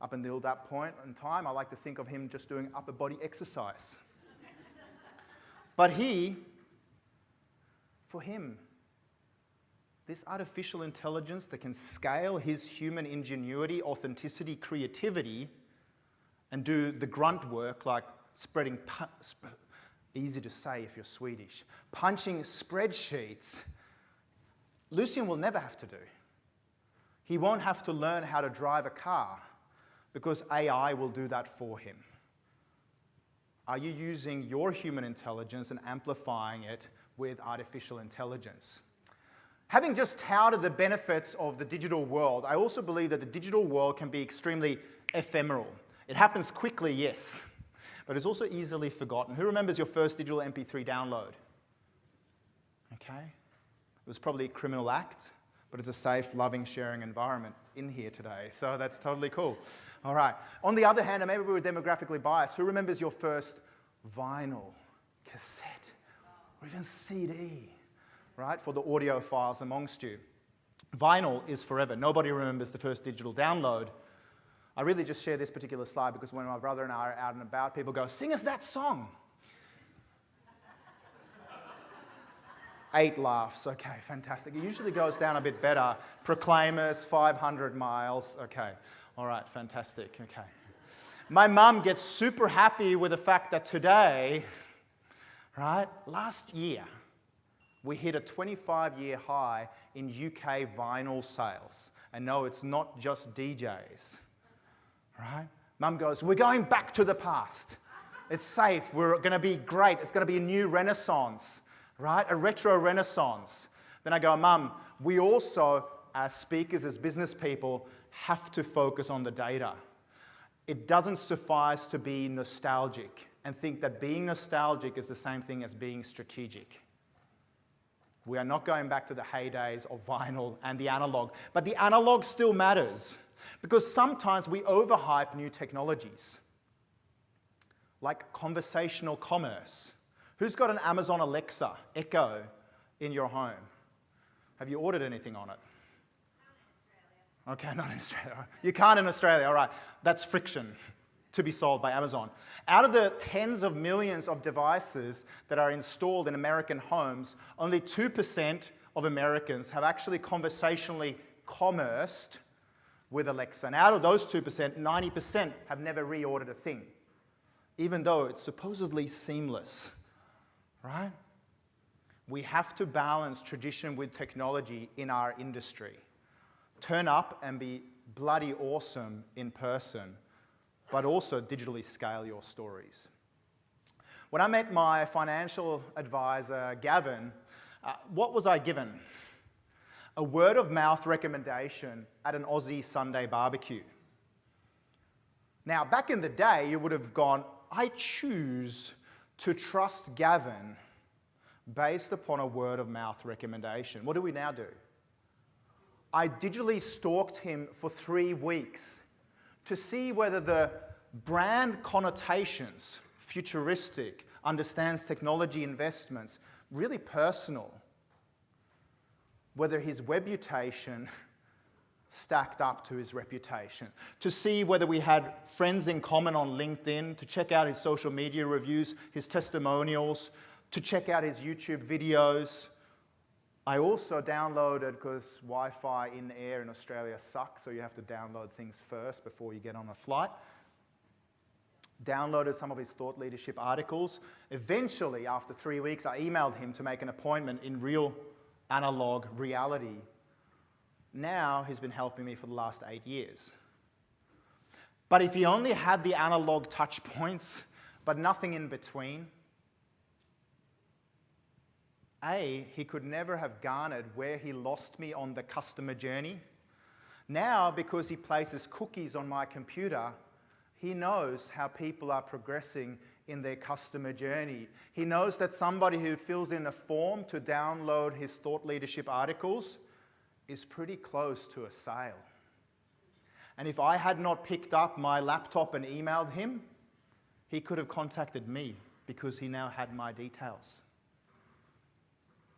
Up until that point in time, I like to think of him just doing upper body exercise. But for him, this artificial intelligence that can scale his human ingenuity, authenticity, creativity, and do the grunt work like spreading, easy to say if you're Swedish, punching spreadsheets, Lucian will never have to do. He won't have to learn how to drive a car because AI will do that for him. Are you using your human intelligence and amplifying it with artificial intelligence? Having just touted the benefits of the digital world, I also believe that the digital world can be extremely ephemeral. It happens quickly, yes, but it's also easily forgotten. Who remembers your first digital MP3 download? Okay? It was probably a criminal act, but it's a safe, loving, sharing environment in here today. So that's totally cool. All right. On the other hand, and maybe we were demographically biased, who remembers your first vinyl, cassette, or even CD, right, for the audiophiles amongst you? Vinyl is forever. Nobody remembers the first digital download. I really just share this particular slide because when my brother and I are out and about, people go, sing us that song. 8 laughs. Okay, fantastic. It usually goes down a bit better. Proclaimers, 500 miles. Okay, all right, fantastic. Okay. My mum gets super happy with the fact that today, right, last year, we hit a 25-year high in UK vinyl sales. And no, it's not just DJs, right? Mum goes, we're going back to the past. It's safe. We're going to be great. It's going to be a new renaissance. Right? A retro renaissance. Then I go, Mum, we also, as speakers, as business people, have to focus on the data. It doesn't suffice to be nostalgic and think that being nostalgic is the same thing as being strategic. We are not going back to the heydays of vinyl and the analog, but the analog still matters because sometimes we overhype new technologies, like conversational commerce. Who's got an Amazon Alexa Echo in your home? Have you ordered anything on it? Okay, not in Australia. You can't in Australia, all right. That's friction to be solved by Amazon. Out of the tens of millions of devices that are installed in American homes, only 2% of Americans have actually conversationally commerced with Alexa. And out of those 2%, 90% have never reordered a thing, even though it's supposedly seamless. Right? We have to balance tradition with technology in our industry. Turn up and be bloody awesome in person, but also digitally scale your stories. When I met my financial advisor, Gavin, what was I given? A word of mouth recommendation at an Aussie Sunday barbecue. Now, back in the day, you would have gone, I choose to trust Gavin based upon a word of mouth recommendation. What do we now do? I digitally stalked him for 3 weeks to see whether the brand connotations, futuristic, understands technology investments, really personal, whether his reputation stacked up to his reputation, to see whether we had friends in common on LinkedIn, to check out his social media reviews, his testimonials, to check out his YouTube videos. I also downloaded, because Wi-Fi in the air in Australia sucks, so you have to download things first before you get on a flight. Downloaded some of his thought leadership articles. Eventually, after 3 weeks, I emailed him to make an appointment in real analog reality. Now he's been helping me for the last 8 years. But if he only had the analog touch points, but nothing in between, he could never have garnered where he lost me on the customer journey. Now, because he places cookies on my computer, he knows how people are progressing in their customer journey. He knows that somebody who fills in a form to download his thought leadership articles is pretty close to a sale. And if I had not picked up my laptop and emailed him, he could have contacted me because he now had my details.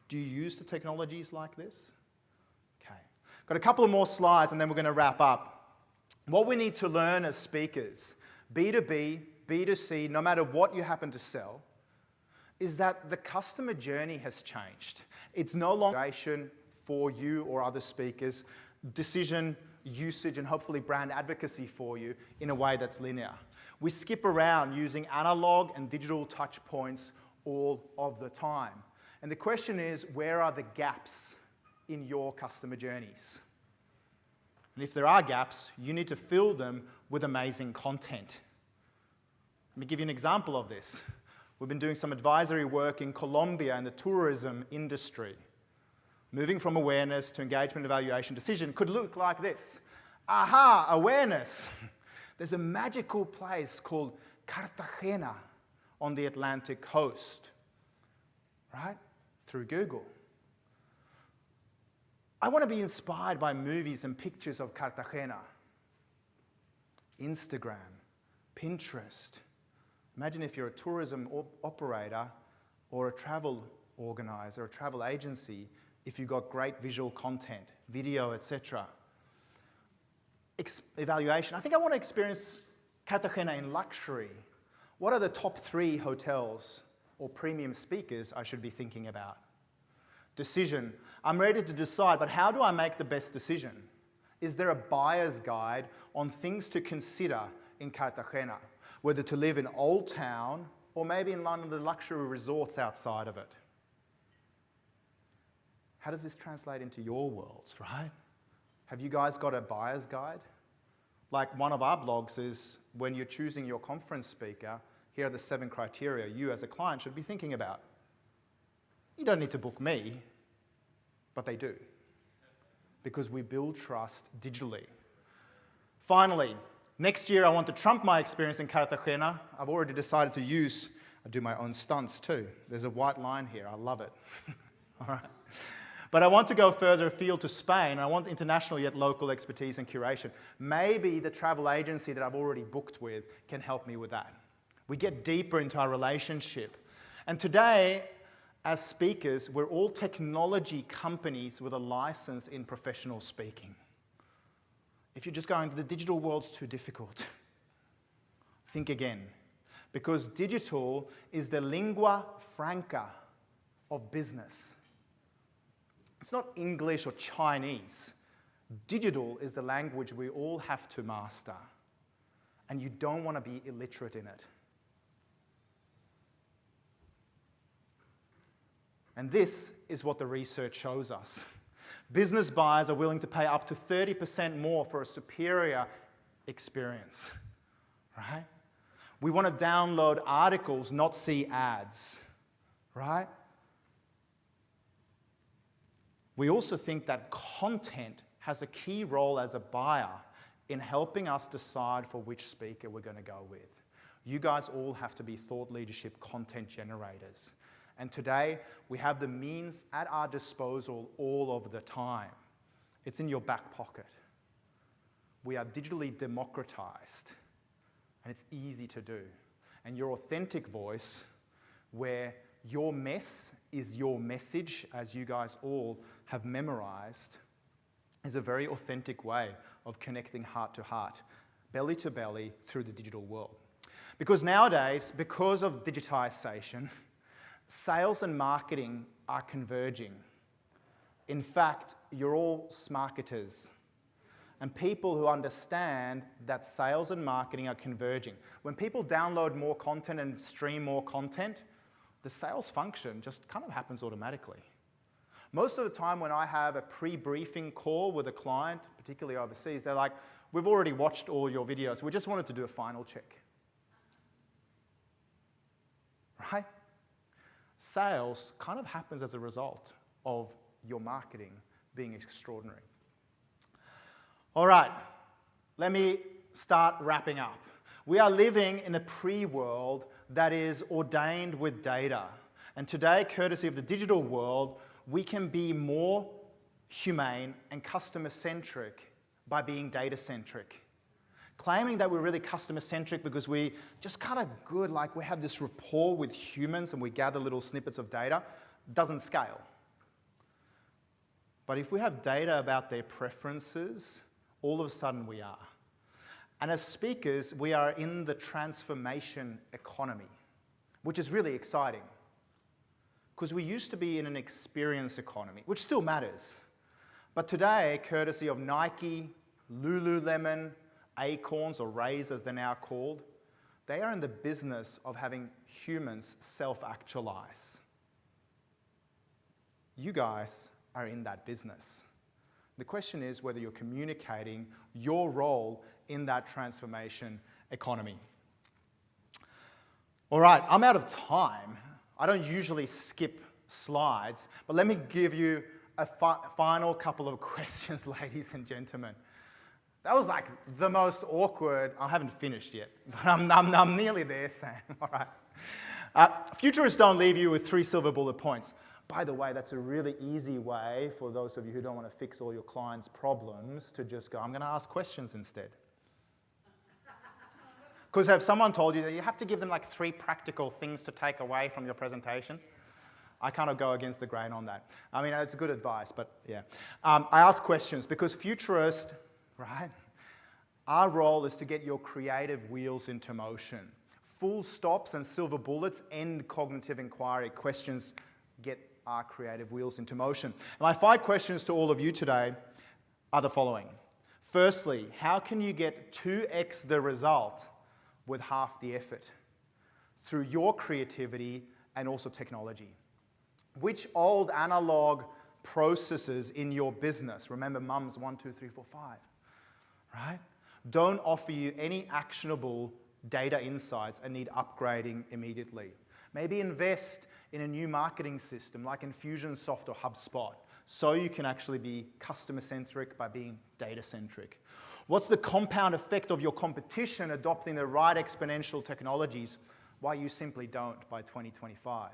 Do you use the technologies like this? Okay. Got a couple of more slides and then we're going to wrap up. What we need to learn as speakers, B2B, B2C, no matter what you happen to sell, is that the customer journey has changed. It's no longer for you or other speakers, decision, usage, and hopefully brand advocacy for you in a way that's linear. We skip around using analog and digital touch points all of the time. And the question is, where are the gaps in your customer journeys? And if there are gaps, you need to fill them with amazing content. Let me give you an example of this. We've been doing some advisory work in Colombia in the tourism industry. Moving from awareness to engagement, evaluation, decision could look like this. Aha, awareness. There's a magical place called Cartagena on the Atlantic coast, right? Through Google. I want to be inspired by movies and pictures of Cartagena. Instagram, Pinterest. Imagine if you're a tourism operator or a travel organizer, a travel agency, if you got great visual content, video, etc. Evaluation. I think I want to experience Cartagena in luxury. What are the top 3 hotels or premium speakers I should be thinking about? Decision. I'm ready to decide, but how do I make the best decision? Is there a buyer's guide on things to consider in Cartagena? Whether to live in Old Town or maybe in one of the luxury resorts outside of it. How does this translate into your worlds, right? Have you guys got a buyer's guide? Like one of our blogs is when you're choosing your conference speaker, here are the 7 criteria you as a client should be thinking about. You don't need to book me, but they do. Because we build trust digitally. Finally, next year I want to trump my experience in Cartagena. I've already decided to I do my own stunts too. There's a white line here, I love it. All right. But I want to go further afield to Spain. I want international yet local expertise and curation. Maybe the travel agency that I've already booked with can help me with that. We get deeper into our relationship. And today, as speakers, we're all technology companies with a license in professional speaking. If you're just going to the digital world's too difficult, think again. Because digital is the lingua franca of business. It's not English or Chinese. Digital is the language we all have to master. And you don't want to be illiterate in it. And this is what the research shows us. Business buyers are willing to pay up to 30% more for a superior experience, right? We want to download articles, not see ads, right? We also think that content has a key role as a buyer in helping us decide for which speaker we're going to go with. You guys all have to be thought leadership content generators. And today, we have the means at our disposal all of the time. It's in your back pocket. We are digitally democratized, and it's easy to do. And your authentic voice, where your mess is your message, as you guys all have memorized, is a very authentic way of connecting heart to heart, belly to belly through the digital world. Because nowadays, because of digitization, sales and marketing are converging. In fact, you're all smarketers. And people who understand that sales and marketing are converging. When people download more content and stream more content, the sales function just kind of happens automatically. Most of the time when I have a pre-briefing call with a client, particularly overseas, they're like, we've already watched all your videos. We just wanted to do a final check. Right? Sales kind of happens as a result of your marketing being extraordinary. All right, let me start wrapping up. We are living in a pre-world that is ordained with data. And today, courtesy of the digital world, we can be more humane and customer-centric by being data-centric. Claiming that we're really customer-centric because we just kind of good, like we have this rapport with humans and we gather little snippets of data, doesn't scale. But if we have data about their preferences, all of a sudden we are. And as speakers, we are in the transformation economy, which is really exciting. Because we used to be in an experience economy, which still matters. But today, courtesy of Nike, Lululemon, Acorns, or Rays as they're now called, they are in the business of having humans self-actualize. You guys are in that business. The question is whether you're communicating your role in that transformation economy. All right, I'm out of time. I don't usually skip slides, but let me give you a final couple of questions, ladies and gentlemen. That was like the most awkward. I haven't finished yet, but I'm nearly there, Sam. All right. Futurists don't leave you with 3 silver bullet points. By the way, that's a really easy way for those of you who don't want to fix all your clients' problems to just go, I'm going to ask questions instead. Because have someone told you that you have to give them like 3 practical things to take away from your presentation? I kind of go against the grain on that. I mean, it's good advice, but yeah. I ask questions because futurists, right? Our role is to get your creative wheels into motion. Full stops and silver bullets end cognitive inquiry. Questions get our creative wheels into motion. And my 5 questions to all of you today are the following. Firstly, how can you get 2x the result with half the effort? Through your creativity and also technology. Which old analog processes in your business, remember mums 1, 2, 3, 4, 5, right? Don't offer you any actionable data insights and need upgrading immediately. Maybe invest in a new marketing system like Infusionsoft or HubSpot so you can actually be customer-centric by being data-centric. What's the compound effect of your competition adopting the right exponential technologies while you simply don't by 2025?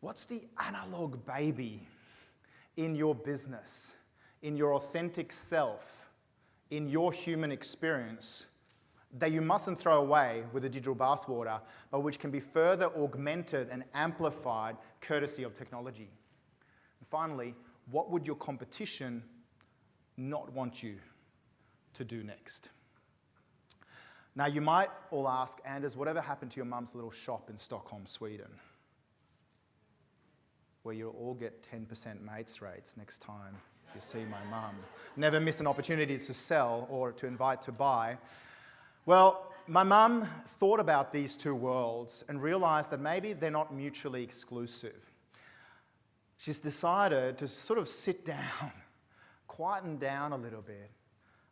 What's the analog baby in your business, in your authentic self, in your human experience that you mustn't throw away with the digital bathwater, but which can be further augmented and amplified courtesy of technology? And finally, what would your competition not want you to do next? Now, you might all ask, Anders, whatever happened to your mum's little shop in Stockholm, Sweden, where you'll all get 10% mates rates next time you see my mum? Never miss an opportunity to sell or to invite to buy. Well, my mum thought about these 2 worlds and realized that maybe they're not mutually exclusive. She's decided to sort of sit down, quieten down a little bit,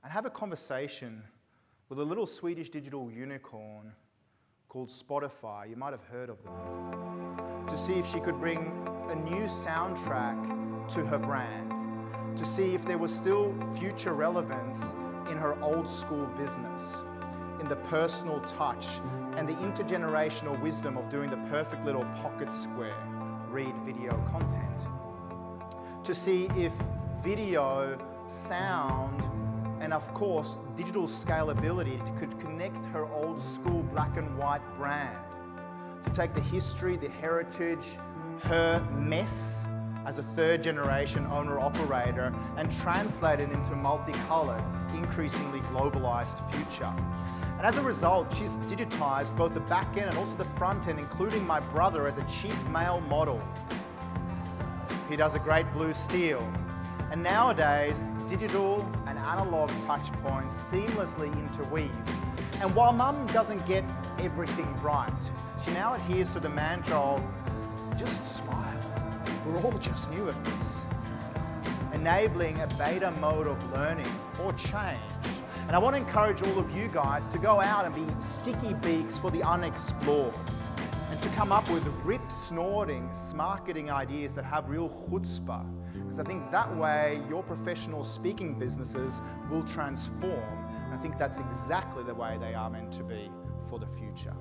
and have a conversation with a little Swedish digital unicorn called Spotify. You might have heard of them. To see if she could bring a new soundtrack to her brand, to see if there was still future relevance in her old school business, in the personal touch and the intergenerational wisdom of doing the perfect little pocket square read video content, to see if video, sound, and of course digital scalability could connect her old school black and white brand, to take the history, the heritage, her mess as a 3rd generation owner-operator and translate it into multicolored, increasingly globalized future. And as a result, she's digitized both the back end and also the front end, including my brother as a cheap male model. He does a great blue steel. And nowadays, digital and analog touch points seamlessly interweave. And while mum doesn't get everything right, she now adheres to the mantra of just smile. We're all just new at this. Enabling a beta mode of learning or change. And I want to encourage all of you guys to go out and be sticky beaks for the unexplored and to come up with rip-snorting, smarketing ideas that have real chutzpah. Because I think that way your professional speaking businesses will transform. And I think that's exactly the way they are meant to be for the future.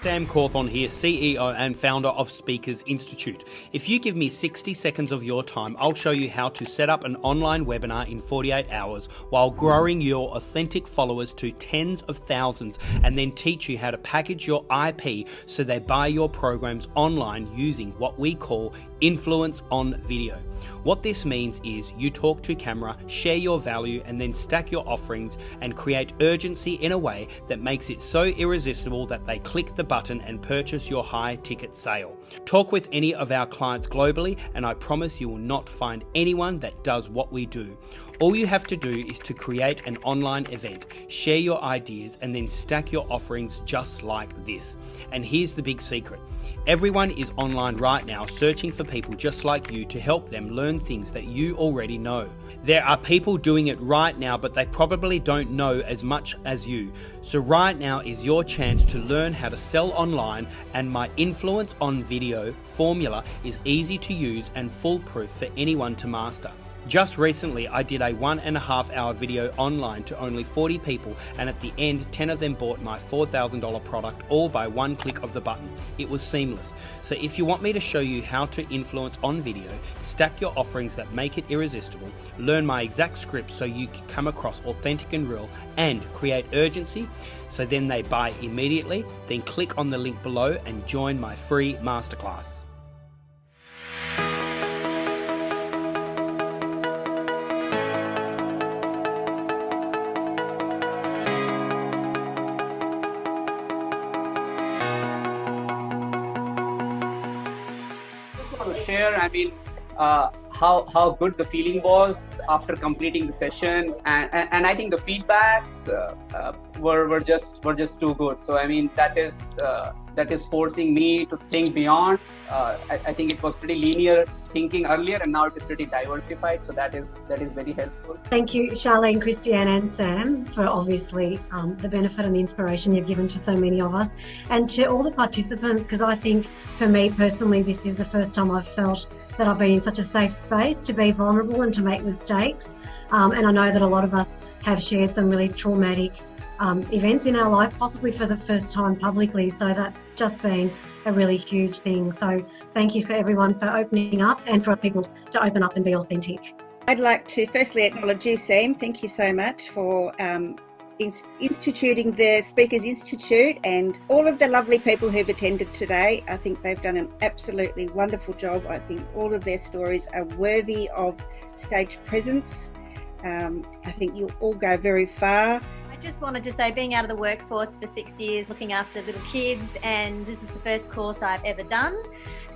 Sam Cawthon here, CEO and founder of Speakers Institute. If you give me 60 seconds of your time, I'll show you how to set up an online webinar in 48 hours while growing your authentic followers to tens of thousands, and then teach you how to package your IP so they buy your programs online using what we call influence on video. What this means is you talk to camera, share your value, and then stack your offerings and create urgency in a way that makes it so irresistible that they click the button and purchase your high ticket sale. Talk with any of our clients globally, and I promise you will not find anyone that does what we do. All you have to do is to create an online event, share your ideas, and then stack your offerings just like this. And here's the big secret. Everyone is online right now searching for people just like you to help them learn things that you already know. There are people doing it right now, but they probably don't know as much as you. So right now is your chance to learn how to sell online, and my influence on video formula is easy to use and foolproof for anyone to master. Just recently, I did a 1.5 hour video online to only 40 people, and at the end, 10 of them bought my $4,000 product, all by one click of the button. It was seamless. So if you want me to show you how to influence on video, stack your offerings that make it irresistible, learn my exact script so you can come across authentic and real, and create urgency so then they buy immediately, then click on the link below and join my free masterclass. Share, how good the feeling was after completing the session, and I think the feedbacks were just too good. So that is forcing me to think beyond. I think it was pretty linear thinking earlier, and now it is pretty diversified. So that is very helpful. Thank you, Charlene, Christiane, and Sam, for obviously the benefit and the inspiration you've given to so many of us, and to all the participants, because I think for me personally, this is the first time I've felt that I've been in such a safe space to be vulnerable and to make mistakes. And I know that a lot of us have shared some really traumatic events in our life, possibly for the first time publicly. So that's just been a really huge thing. So thank you for everyone for opening up, and for people to open up and be authentic. I'd like to firstly acknowledge you, Sam. Thank you so much for instituting the Speakers Institute, and all of the lovely people who've attended today. I think they've done an absolutely wonderful job. I think all of their stories are worthy of stage presence. I think you'll all go very far. I just wanted to say, being out of the workforce for 6 years, looking after little kids, and this is the first course I've ever done,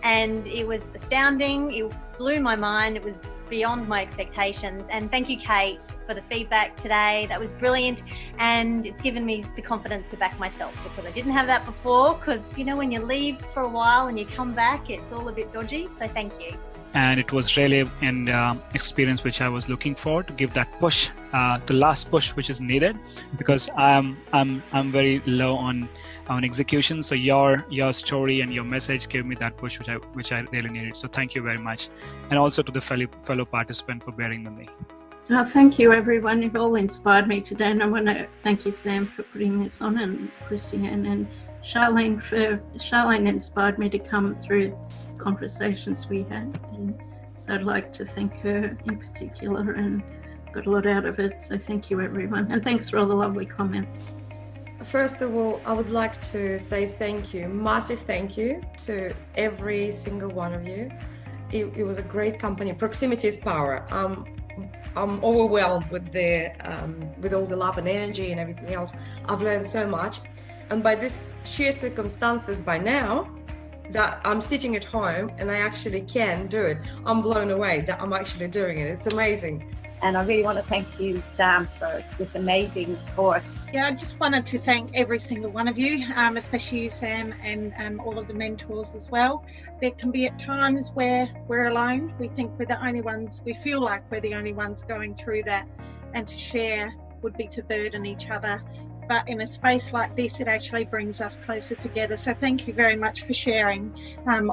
and it was astounding. It blew my mind. It was beyond my expectations. And thank you, Kate, for the feedback today. That was brilliant, and it's given me the confidence to back myself, because I didn't have that before. Because when you leave for a while and you come back, it's all a bit dodgy. So thank you. And it was really an experience which I was looking for, to give that push, the last push which is needed, because I'm very low on execution. So your story and your message gave me that push which I really needed. So thank you very much, and also to the fellow participant for bearing with me. Thank you, everyone. You've all inspired me today, and I want to thank you, Sam, for putting this on, and Christiane and Charlene inspired me to come through conversations we had, and so I'd like to thank her in particular, and got a lot out of it. So thank you, everyone, and thanks for all the lovely comments. First of all, I would like to say thank you, massive thank you to every single one of you. It was a great company. Proximity is power. I'm overwhelmed with all the love and energy and everything else. I've learned so much. And by this sheer circumstances, by now that I'm sitting at home and I actually can do it, I'm blown away that I'm actually doing it. It's amazing. And I really want to thank you, Sam, for this amazing course. Yeah, I just wanted to thank every single one of you, especially you, Sam, and all of the mentors as well. There can be at times where we're alone. We think we're the only ones, we feel like we're the only ones going through that, and to share would be to burden each other. But in a space like this, it actually brings us closer together. So thank you very much for sharing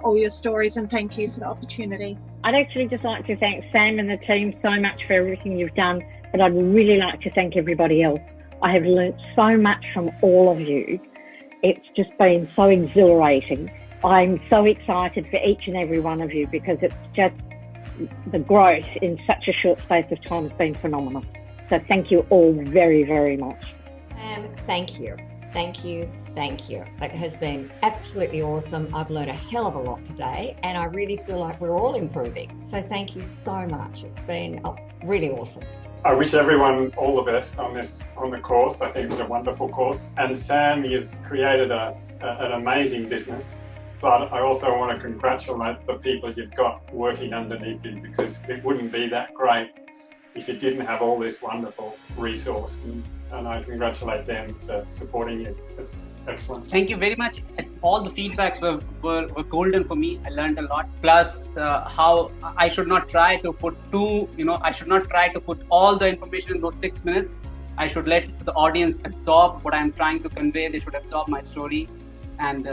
all your stories, and thank you for the opportunity. I'd actually just like to thank Sam and the team so much for everything you've done, but I'd really like to thank everybody else. I have learnt so much from all of you. It's just been so exhilarating. I'm so excited for each and every one of you, because it's just the growth in such a short space of time has been phenomenal. So thank you all very, very much. Thank you. Thank you. Thank you. It has been absolutely awesome. I've learned a hell of a lot today, and I really feel like we're all improving. So thank you so much. It's been really awesome. I wish everyone all the best on the course. I think it was a wonderful course. And Sam, you've created an amazing business, but I also want to congratulate the people you've got working underneath you, because it wouldn't be that great if you didn't have all this wonderful resource, and I congratulate them for supporting you. It's excellent. Thank you very much. All the feedbacks were golden for me. I learned a lot. Plus, how I should not try to put all the information in those 6 minutes. I should let the audience absorb what I'm trying to convey. They should absorb my story, and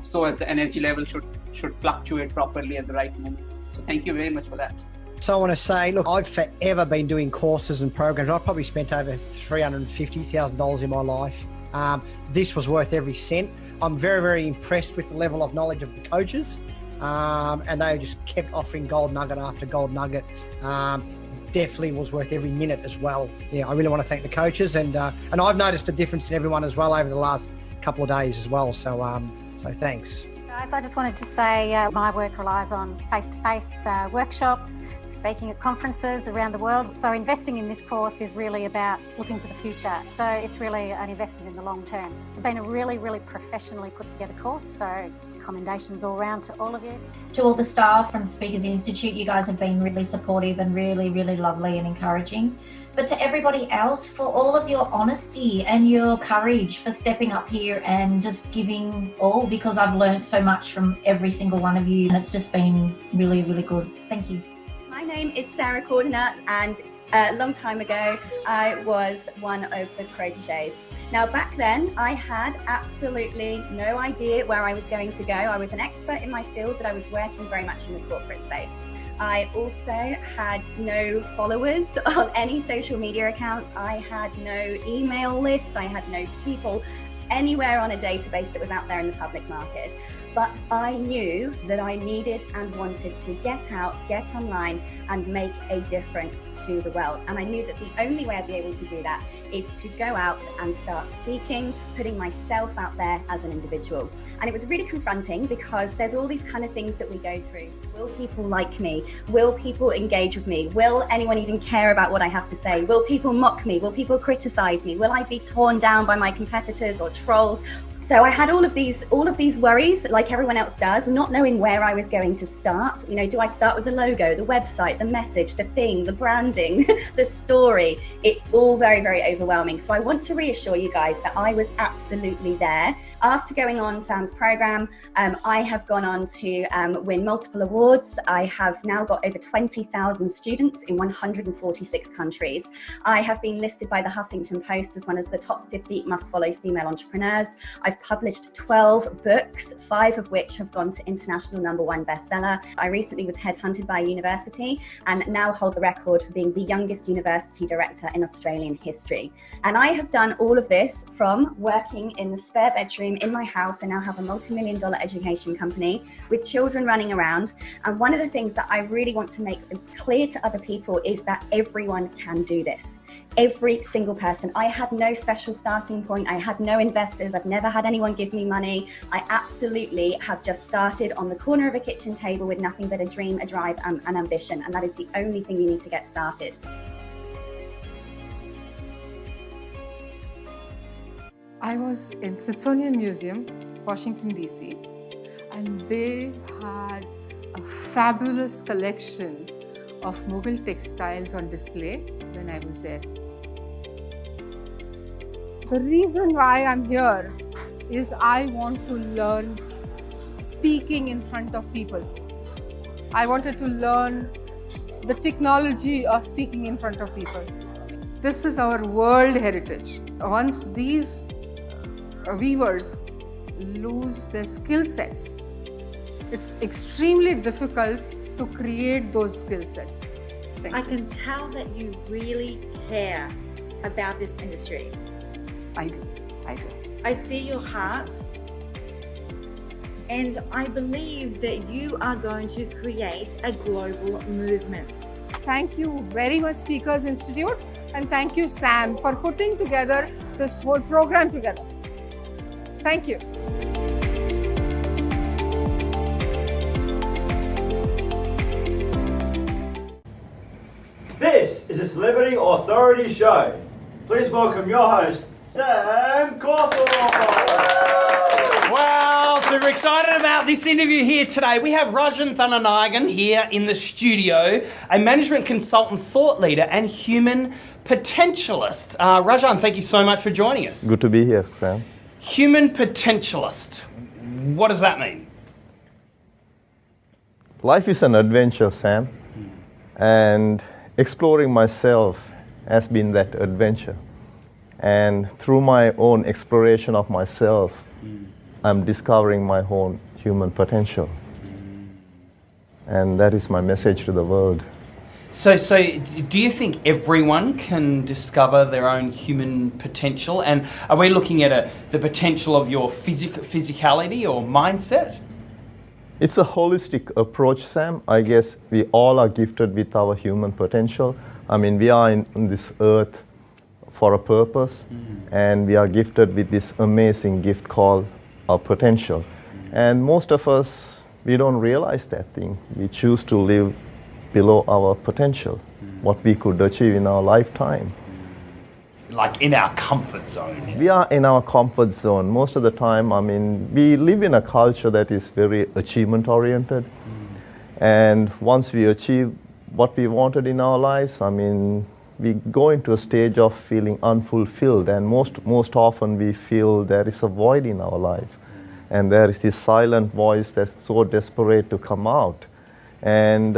so as the energy level should fluctuate properly at the right moment. So thank you very much for that. So I want to say, look, I've forever been doing courses and programs. I've probably spent over $350,000 in my life. This was worth every cent. I'm very, very impressed with the level of knowledge of the coaches. And they just kept offering gold nugget after gold nugget. Definitely was worth every minute as well. Yeah, I really want to thank the coaches, and I've noticed a difference in everyone as well over the last couple of days as well. So thanks. Guys, I just wanted to say my work relies on face-to-face workshops, speaking at conferences around the world. So investing in this course is really about looking to the future. So it's really an investment in the long term. It's been a really, really professionally put together course. So commendations all round to all of you. To all the staff from Speakers Institute, you guys have been really supportive and really, really lovely and encouraging. But to everybody else, for all of your honesty and your courage for stepping up here and just giving all, because I've learned so much from every single one of you, and it's just been really, really good. Thank you. My name is Sarah Cordiner, and a long time ago I was one of the proteges. Now back then I had absolutely no idea where I was going to go. I was an expert in my field, but I was working very much in the corporate space. I also had no followers on any social media accounts. I had no email list. I had no people anywhere on a database that was out there in the public market. But I knew that I needed and wanted to get out, get online and make a difference to the world. And I knew that the only way I'd be able to do that is to go out and start speaking, putting myself out there as an individual. And it was really confronting because there's all these kind of things that we go through. Will people like me? Will people engage with me? Will anyone even care about what I have to say? Will people mock me? Will people criticize me? Will I be torn down by my competitors or trolls? So I had all of these worries, like everyone else does, not knowing where I was going to start. You know, do I start with the logo, the website, the message, the thing, the branding, the story? It's all very, very overwhelming. So I want to reassure you guys that I was absolutely there. After going on Sam's program, I have gone on to win multiple awards. I have now got over 20,000 students in 146 countries. I have been listed by the Huffington Post as one of the top 50 must-follow female entrepreneurs. I've published 12 books, 5 of which have gone to international #1 bestseller. I recently was headhunted by a university and now hold the record for being the youngest university director in Australian history. And I have done all of this from working in the spare bedroom in my house. I now have a multi-million-dollar education company with children running around. And one of the things that I really want to make clear to other people is that everyone can do this. Every single person. I had no special starting point. I had no investors. I've never had anyone give me money. I absolutely have just started on the corner of a kitchen table with nothing but a dream, a drive, and an ambition. And that is the only thing you need to get started. I was in Smithsonian Museum, Washington, D.C., and they had a fabulous collection of Mughal textiles on display when I was there. The reason why I'm here is I want to learn speaking in front of people. I wanted to learn the technology of speaking in front of people. This is our world heritage. Once these weavers lose their skill sets, it's extremely difficult to create those skill sets. I can tell that you really care about this industry. I do. I see your heart, and I believe that you are going to create a global movement. Thank you very much, Speakers Institute, and thank you, Sam, for putting together this whole program together. Thank you. This is a Celebrity Authority Show. Please welcome your host, Sam Caulfield. Well, super excited about this interview here today. We have Rajan Thananayagam here in the studio, a management consultant, thought leader, and human potentialist. Rajan, thank you so much for joining us. Good to be here, Sam. Human potentialist. What does that mean? Life is an adventure, Sam. And exploring myself has been that adventure. And through my own exploration of myself, I'm discovering my own human potential. And that is my message to the world. So do you think everyone can discover their own human potential? And are we looking at the potential of your physicality or mindset? It's a holistic approach, Sam. I guess we all are gifted with our human potential. I mean, we are in this earth for a purpose, and we are gifted with this amazing gift called our potential. And most of us, we don't realize that thing. We choose to live below our potential, what we could achieve in our lifetime. Like in our comfort zone. Yeah. We are in our comfort zone most of the time. I mean, we live in a culture that is very achievement oriented. And once we achieve what we wanted in our lives, I mean, we go into a stage of feeling unfulfilled, and most often we feel there is a void in our life. And there is this silent voice that's so desperate to come out. And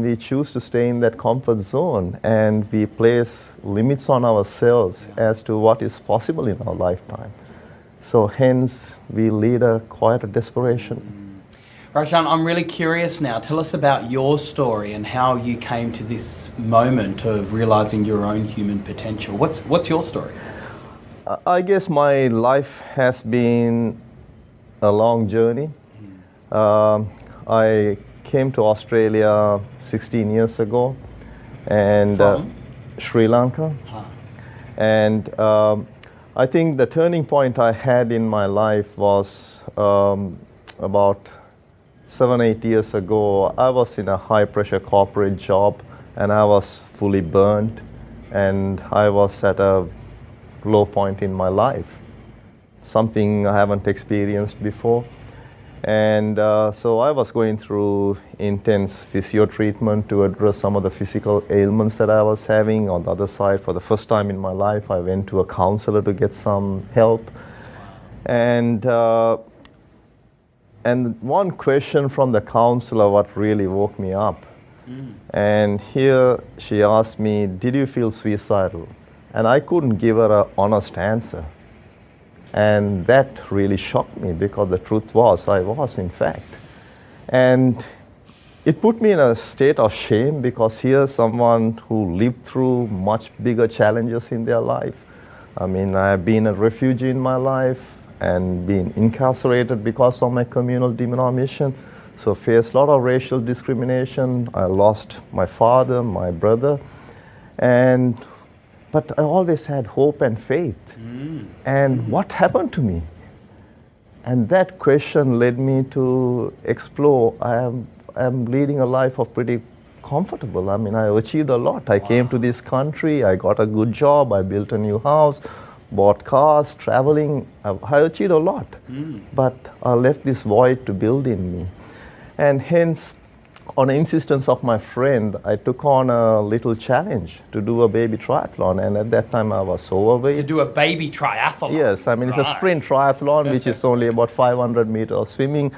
we choose to stay in that comfort zone, and we place limits on ourselves as to what is possible in our lifetime. So hence we lead quite a desperation. Rajan, I'm really curious now. Tell us about your story and how you came to this moment of realizing your own human potential. What's your story? I guess my life has been a long journey. I came to Australia 16 years ago, and Sri Lanka. And I think the turning point I had in my life was about 7-8 years ago. I was in a high pressure corporate job, and I was fully burned, and I was at a low point in my life, something I haven't experienced before. And so I was going through intense physio treatment to address some of the physical ailments that I was having. On the other side, for the first time in my life, I went to a counselor to get some help. And one question from the counselor what really woke me up. And here she asked me, "Did you feel suicidal?" And I couldn't give her an honest answer. And that really shocked me, because the truth was, I was in fact. And it put me in a state of shame, because here's someone who lived through much bigger challenges in their life. I mean, I've been a refugee in my life and been incarcerated because of my communal denomination. So faced a lot of racial discrimination. I lost my father, my brother. But I always had hope and faith. And what happened to me? And that question led me to explore. I am leading a life of pretty comfortable. I mean, I achieved a lot. I came to this country, I got a good job, I built a new house, bought cars, traveling. I achieved a lot. But I left this void to build in me. And hence, on the insistence of my friend, I took on a little challenge to do a baby triathlon. And at that time, I was overweight. To do a baby triathlon? Yes, I mean, it's a sprint triathlon, which is only about 500 meters of swimming,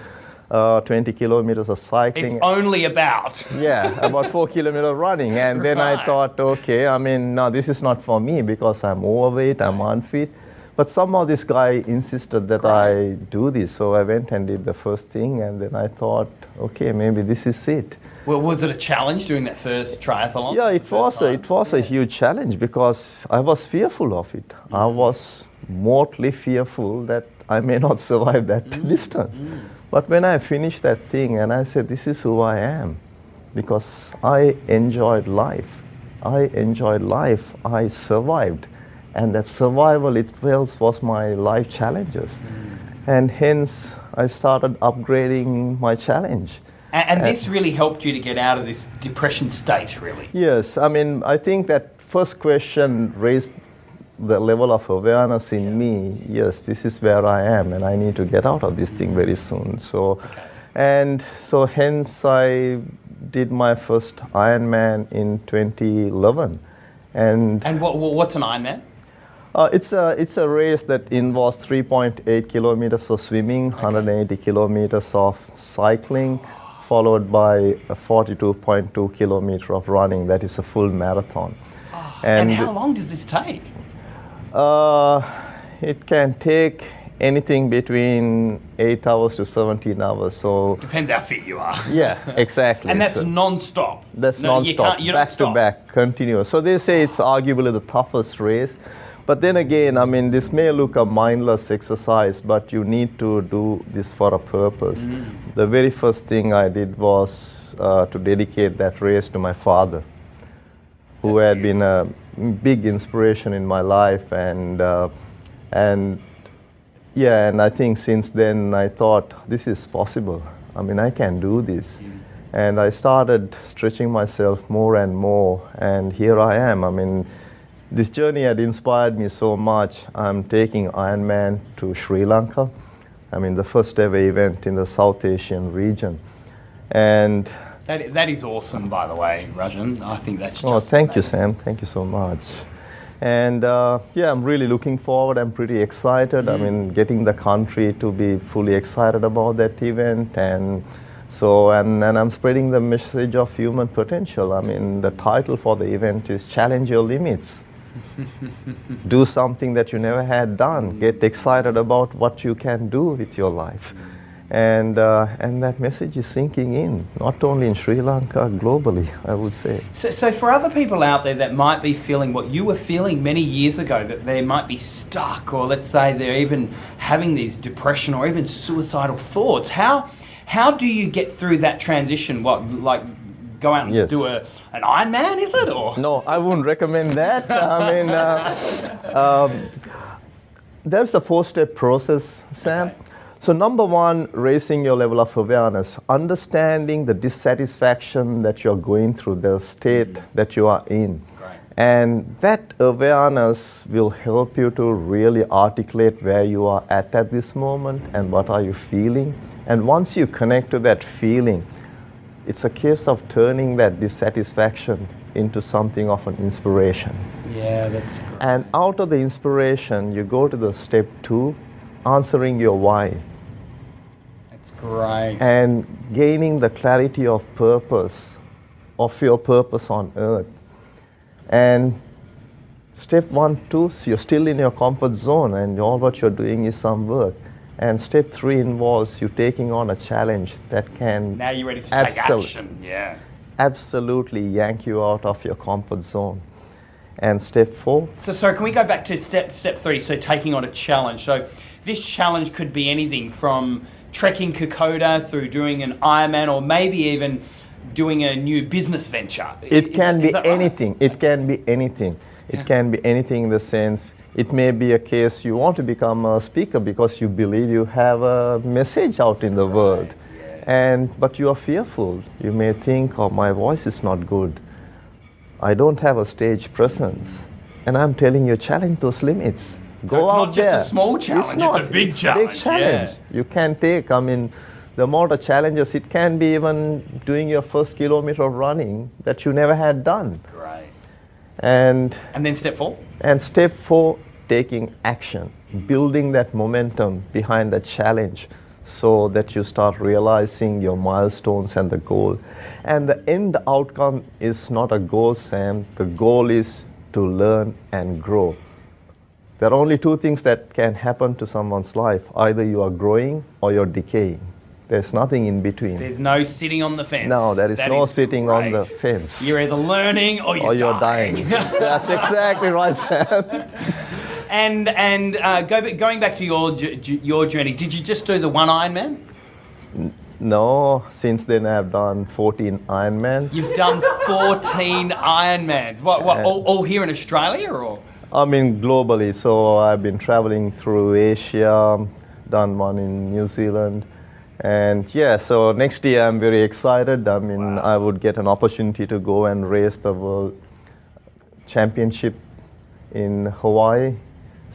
20 kilometers of cycling. It's only about. Yeah, about 4 kilometers running. And then I thought, okay, I mean, no, this is not for me, because I'm overweight, I'm unfit. But somehow this guy insisted that I do this. So I went and did the first thing, and then I thought, okay, maybe this is it. Well, was it a challenge doing that first triathlon? Yeah, it was a huge challenge, because I was fearful of it. I was mortally fearful that I may not survive that distance. But when I finished that thing, and I said, this is who I am, because I enjoyed life. I survived. And that survival itself was my life challenges. And hence, I started upgrading my challenge. And this really helped you to get out of this depression state, really? Yes. I mean, I think that first question raised the level of awareness in me. Yes, this is where I am, and I need to get out of this thing very soon. So, and so hence, I did my first Ironman in 2011. And what's an Ironman? It's a race that involves 3.8 kilometers of swimming, 180 kilometers of cycling, followed by a 42.2 kilometers of running. That is a full marathon. And how long does this take? It can take anything between 8 hours to 17 hours. So Depends how fit you are. yeah, exactly. And that's So non-stop. that's No, you non-stop, can't- you don't back to stop. back, continuous. So they say it's arguably the toughest race. But then again, I mean, this may look a mindless exercise, but you need to do this for a purpose. The very first thing I did was to dedicate that race to my father, who had been a big inspiration in my life, and yeah, and I think since then I thought this is possible. I mean, I can do this. And I started stretching myself more and more, and here I am. I mean, this journey had inspired me so much. I'm taking Ironman to Sri Lanka. I mean, the first ever event in the South Asian region. And That is awesome, by the way, Rajan. I think that's just oh, thank you, Sam. Thank you so much. And yeah, I'm really looking forward. I'm pretty excited. I mean, getting the country to be fully excited about that event, and so and I'm spreading the message of human potential. I mean, the title for the event is "Challenge Your Limits." Do something that you never had done. Get excited about what you can do with your life. And that message is sinking in, not only in Sri Lanka, globally, I would say. So for other people out there that might be feeling what you were feeling many years ago, that they might be stuck, or let's say they're even having these depression or even suicidal thoughts, how do you get through that transition? What, like, go out and Yes. do an Ironman, is it? Or No, I wouldn't recommend that. I mean, there's a 4-step process, Sam. Okay. So number one, raising your level of awareness, understanding the dissatisfaction that you're going through, the state that you are in. Great. And that awareness will help you to really articulate where you are at this moment and what are you feeling. And once you connect to that feeling, it's a case of turning that dissatisfaction into something of an inspiration. yeah, that's great. And out of the inspiration, you go to the step 2, answering your why, That's great. and gaining the clarity of purpose, of your purpose on earth. And step 1, 2, so you're still in your comfort zone and all what you're doing is some work. And step 3 involves you taking on a challenge that can Now you're ready to take action. Yeah. absolutely yank you out of your comfort zone. And step 4, So can we go back to step 3? So taking on a challenge. So this challenge could be anything from trekking Kokoda through doing an Ironman, or maybe even doing a new business venture. it can be is that right? anything. It can be anything. It can be anything in the sense, it may be a case you want to become a speaker because you believe you have a message out in the world. But you are fearful. You may think, oh, my voice is not good. I don't have a stage presence. And I'm telling you, challenge those limits. Go it's out not there. just a small challenge, it's a big challenge, Big challenge. yeah. You can take, I mean, the amount of challenges, it can be even doing your first kilometer of running that you never had done. Great. And then step 4? And step 4, taking action, building that momentum behind the challenge so that you start realizing your milestones and the goal. And the end outcome is not a goal, Sam. The goal is to learn and grow. There are only 2 things that can happen to someone's life. Either you are growing or you're decaying. There's nothing in between. There's no sitting on the fence. No, there is That no is sitting on the great. fence. You're either learning or you're dying. That's exactly right, Sam. And going back to your journey, did you just do the one Ironman? No, since then I've done 14 Ironmans. You've done 14 Ironmans. What all here in Australia, or? I mean, globally. So I've been traveling through Asia, done one in New Zealand. And yeah, so next year I'm very excited. I mean, I would get an opportunity to go and race the World Championship in Hawaii.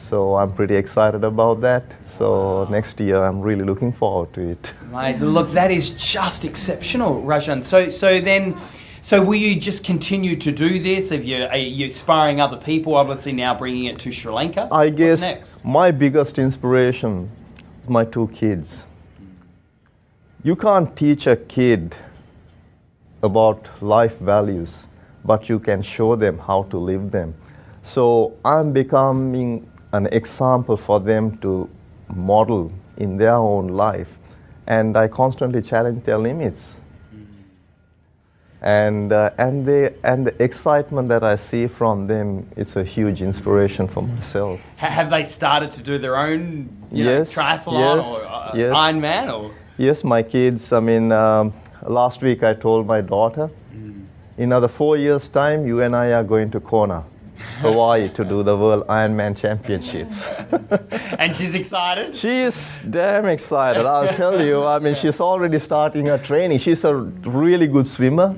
So I'm pretty excited about that. So next year I'm really looking forward to it. Mate, look, that is just exceptional, Rajan. So will you just continue to do this? Are you inspiring other people, obviously now bringing it to Sri Lanka? I guess What's next? my biggest inspiration is my 2 kids. You can't teach a kid about life values, but you can show them how to live them. So I'm becoming an example for them to model in their own life, and I constantly challenge their limits. And the excitement that I see from them, it's a huge inspiration for myself. Have they started to do their own Yes, triathlon yes, or yes. Ironman? Or? Yes, my kids. I mean, last week I told my daughter, in another 4 years' time, you and I are going to Kona, Hawaii, to do the World Ironman Championships. And she's excited? She is damn excited, I'll tell you. I mean, she's already starting her training. She's a really good swimmer.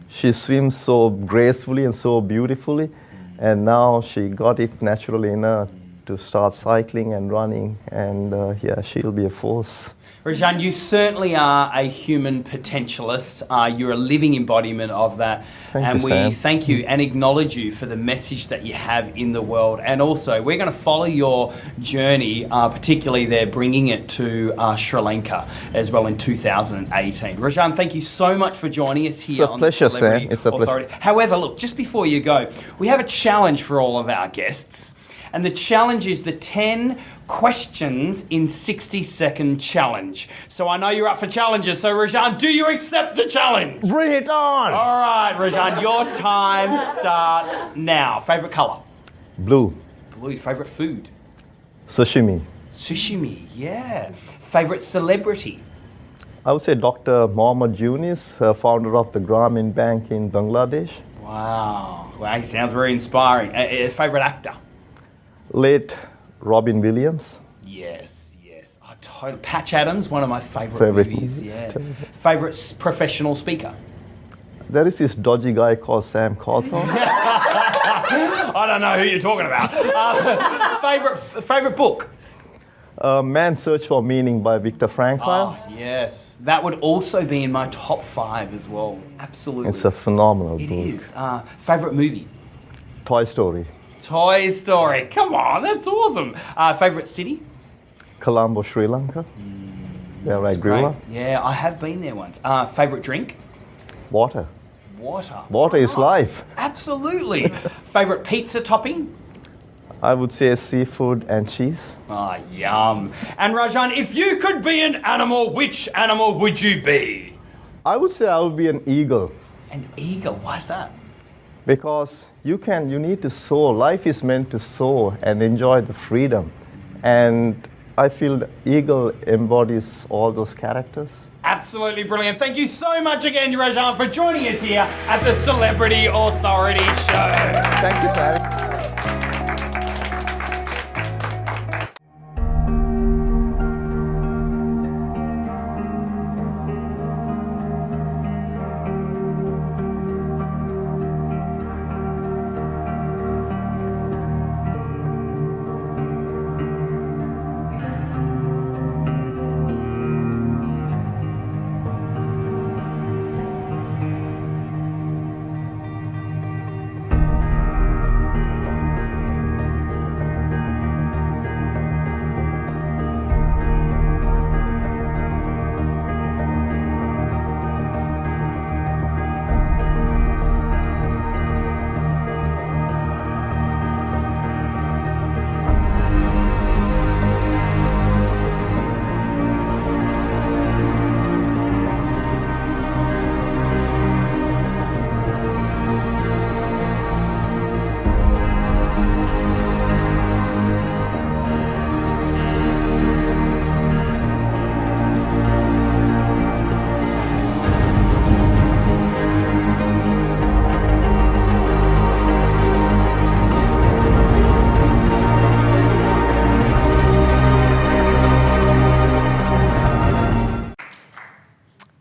She swims so gracefully and so beautifully. And now she got it naturally in her to start cycling and running. And yeah, she'll be a force. Rajan, you certainly are a human potentialist. You're a living embodiment of that. Thank you, we Sam. thank you and acknowledge you for the message that you have in the world. And also, we're going to follow your journey, particularly there bringing it to Sri Lanka as well in 2018. Rajan, thank you so much for joining us here on pleasure, the Celebrity Sam. It's a Authority. However, look, just before you go, we have a challenge for all of our guests. And the challenge is the 10 questions in 60-second challenge. So I know you're up for challenges. So Rajan, do you accept the challenge? Bring it on! All right, Rajan, your time starts now. Favourite colour? Blue. Blue. Favourite food? Sashimi. Sushimi, yeah. Favourite celebrity? I would say Dr. Mohammed Yunus, founder of the Grameen Bank in Bangladesh. Wow. Well, he sounds very inspiring. Favourite actor? Late Robin Williams. Yes, yes. Oh, total. Patch Adams, one of my favourite movies. Yeah. Favourite professional speaker? There is this dodgy guy called Sam Cawthorn. I don't know who you're talking about. Favourite book? Man's Search for Meaning by Viktor Frankl. Oh, yes. That would also be in my top 5 as well. Absolutely. It's a phenomenal book. It is. Favourite movie? Toy Story. Toy Story. Come on, that's awesome. Favourite city? Colombo, Sri Lanka. Where I grew up. Yeah, I have been there once. Favourite drink? Water. Water. Water is life. Absolutely. Favourite pizza topping? I would say seafood and cheese. Ah, yum. And Rajan, if you could be an animal, which animal would you be? I would say I would be an eagle. An eagle? Why is that? Because you need to soar. Life is meant to soar and enjoy the freedom. And I feel the eagle embodies all those characters. Absolutely brilliant. Thank you so much again, Rajan, for joining us here at the Celebrity Authority Show. Thank you, Sam.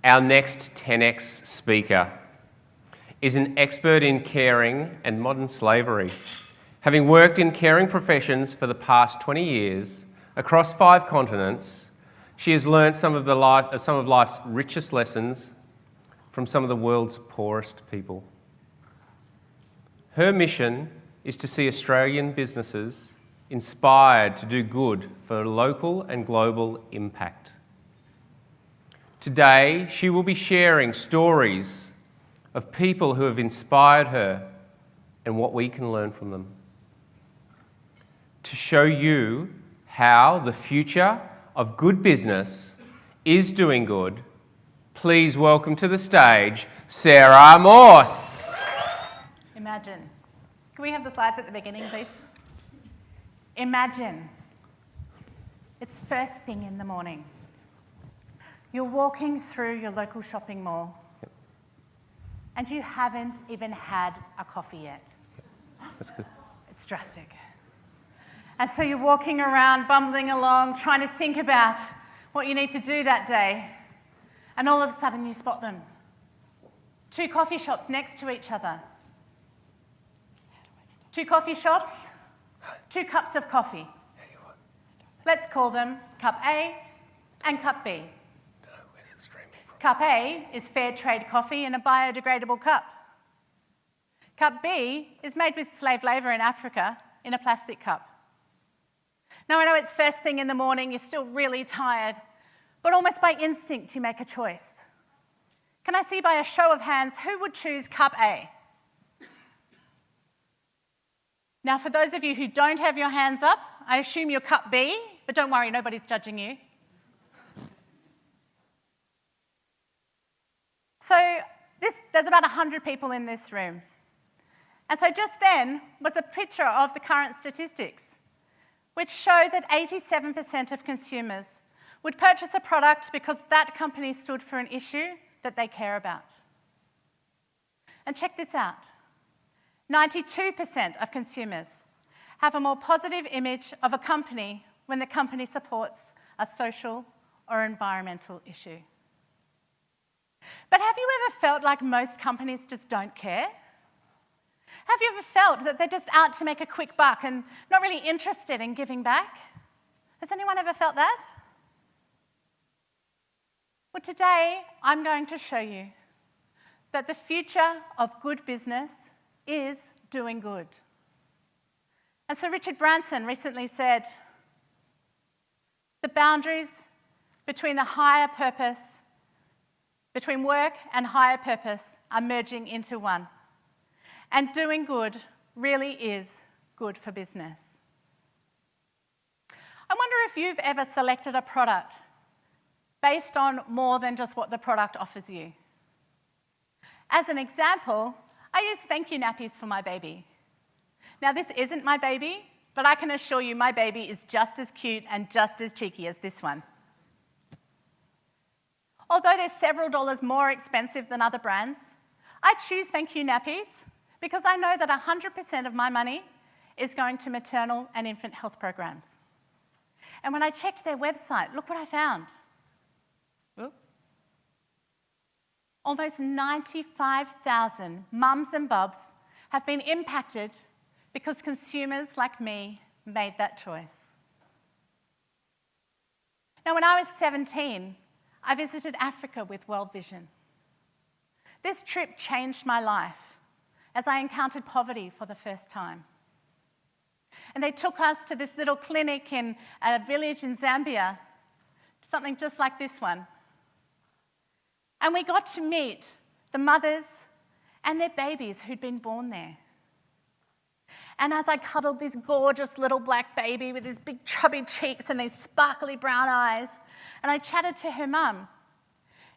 Our next TENx speaker is an expert in caring and modern slavery. Having worked in caring professions for the past 20 years across 5 continents, she has learned some of life's richest lessons from some of the world's poorest people. Her mission is to see Australian businesses inspired to do good for local and global impact. Today, she will be sharing stories of people who have inspired her and what we can learn from them. To show you how the future of good business is doing good, please welcome to the stage Sarah Morse. Imagine. Can we have the slides at the beginning, please? Imagine. It's first thing in the morning. You're walking through your local shopping mall and you haven't even had a coffee yet. That's good. It's drastic. And so you're walking around, bumbling along, trying to think about what you need to do that day. And all of a sudden you spot them. 2 coffee shops next to each other. 2 coffee shops, 2 cups of coffee. Let's call them Cup A and Cup B. Cup A is fair trade coffee in a biodegradable cup. Cup B is made with slave labour in Africa in a plastic cup. Now I know it's first thing in the morning, you're still really tired, but almost by instinct you make a choice. Can I see by a show of hands who would choose Cup A? Now for those of you who don't have your hands up, I assume you're Cup B, but don't worry, nobody's judging you. So there's about 100 people in this room. And so just then was a picture of the current statistics, which show that 87% of consumers would purchase a product because that company stood for an issue that they care about. And check this out. 92% of consumers have a more positive image of a company when the company supports a social or environmental issue. But have you ever felt like most companies just don't care? Have you ever felt that they're just out to make a quick buck and not really interested in giving back? Has anyone ever felt that? Well, today I'm going to show you that the future of good business is doing good. And so Richard Branson recently said, the boundaries between the higher purpose, between work and higher purpose are merging into one. And doing good really is good for business. I wonder if you've ever selected a product based on more than just what the product offers you. As an example, I use thank you nappies for my baby. Now this isn't my baby, but I can assure you my baby is just as cute and just as cheeky as this one. Although they're several dollars more expensive than other brands, I choose thank you nappies because I know that 100% of my money is going to maternal and infant health programs. And when I checked their website, look what I found. Ooh. Almost 95,000 mums and bubs have been impacted because consumers like me made that choice. Now, when I was 17, I visited Africa with World Vision. This trip changed my life as I encountered poverty for the first time. And they took us to this little clinic in a village in Zambia, something just like this one. And we got to meet the mothers and their babies who'd been born there. And as I cuddled this gorgeous little black baby with his big chubby cheeks and these sparkly brown eyes, and I chatted to her mum,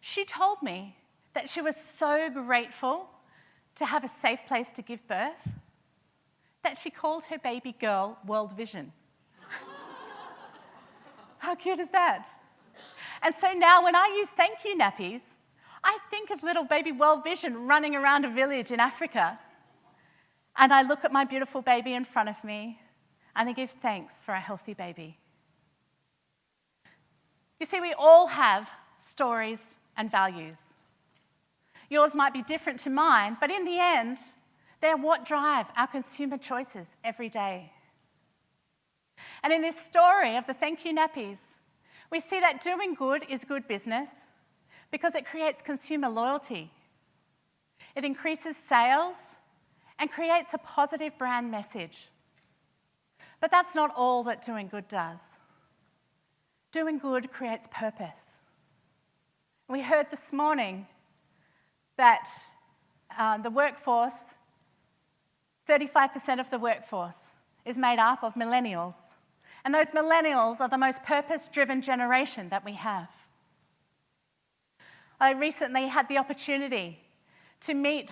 she told me that she was so grateful to have a safe place to give birth that she called her baby girl World Vision. How cute is that? And so now when I use thank you nappies, I think of little baby World Vision running around a village in Africa. And I look at my beautiful baby in front of me and I give thanks for a healthy baby. You see, we all have stories and values. Yours might be different to mine, but in the end, they're what drive our consumer choices every day. And in this story of the thank you nappies, we see that doing good is good business because it creates consumer loyalty. It increases sales and creates a positive brand message. But that's not all that doing good does. Doing good creates purpose. We heard this morning that the workforce, 35% of the workforce is made up of millennials. And those millennials are the most purpose-driven generation that we have. I recently had the opportunity to meet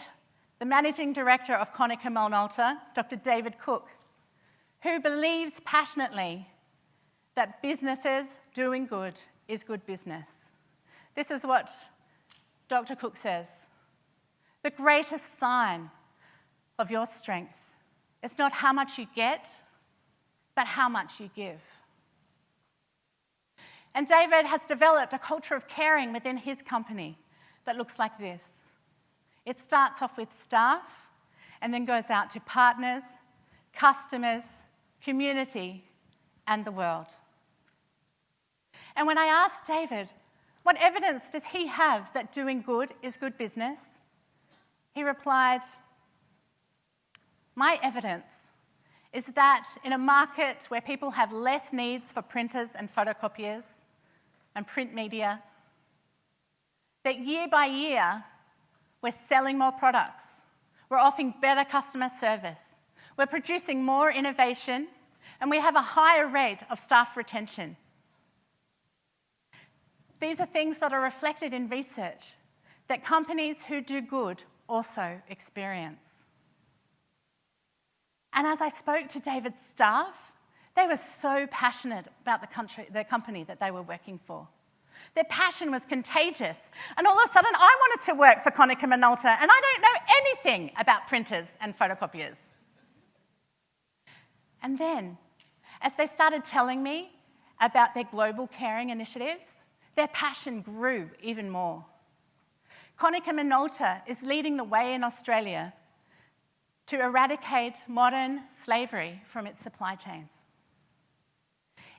the Managing Director of Konica Minolta, Dr. David Cook, who believes passionately that businesses doing good is good business. This is what Dr. Cook says: the greatest sign of your strength is not how much you get, but how much you give. And David has developed a culture of caring within his company that looks like this. It starts off with staff and then goes out to partners, customers, community, and the world. And when I asked David, what evidence does he have that doing good is good business? He replied, my evidence is that in a market where people have less needs for printers and photocopiers and print media, that year by year, we're selling more products, we're offering better customer service, we're producing more innovation, and we have a higher rate of staff retention. These are things that are reflected in research that companies who do good also experience. And as I spoke to David's staff, they were so passionate about the company that they were working for. Their passion was contagious. And all of a sudden, I wanted to work for Konica Minolta, and I don't know anything about printers and photocopiers. And then, as they started telling me about their global caring initiatives, their passion grew even more. Konica Minolta is leading the way in Australia to eradicate modern slavery from its supply chains.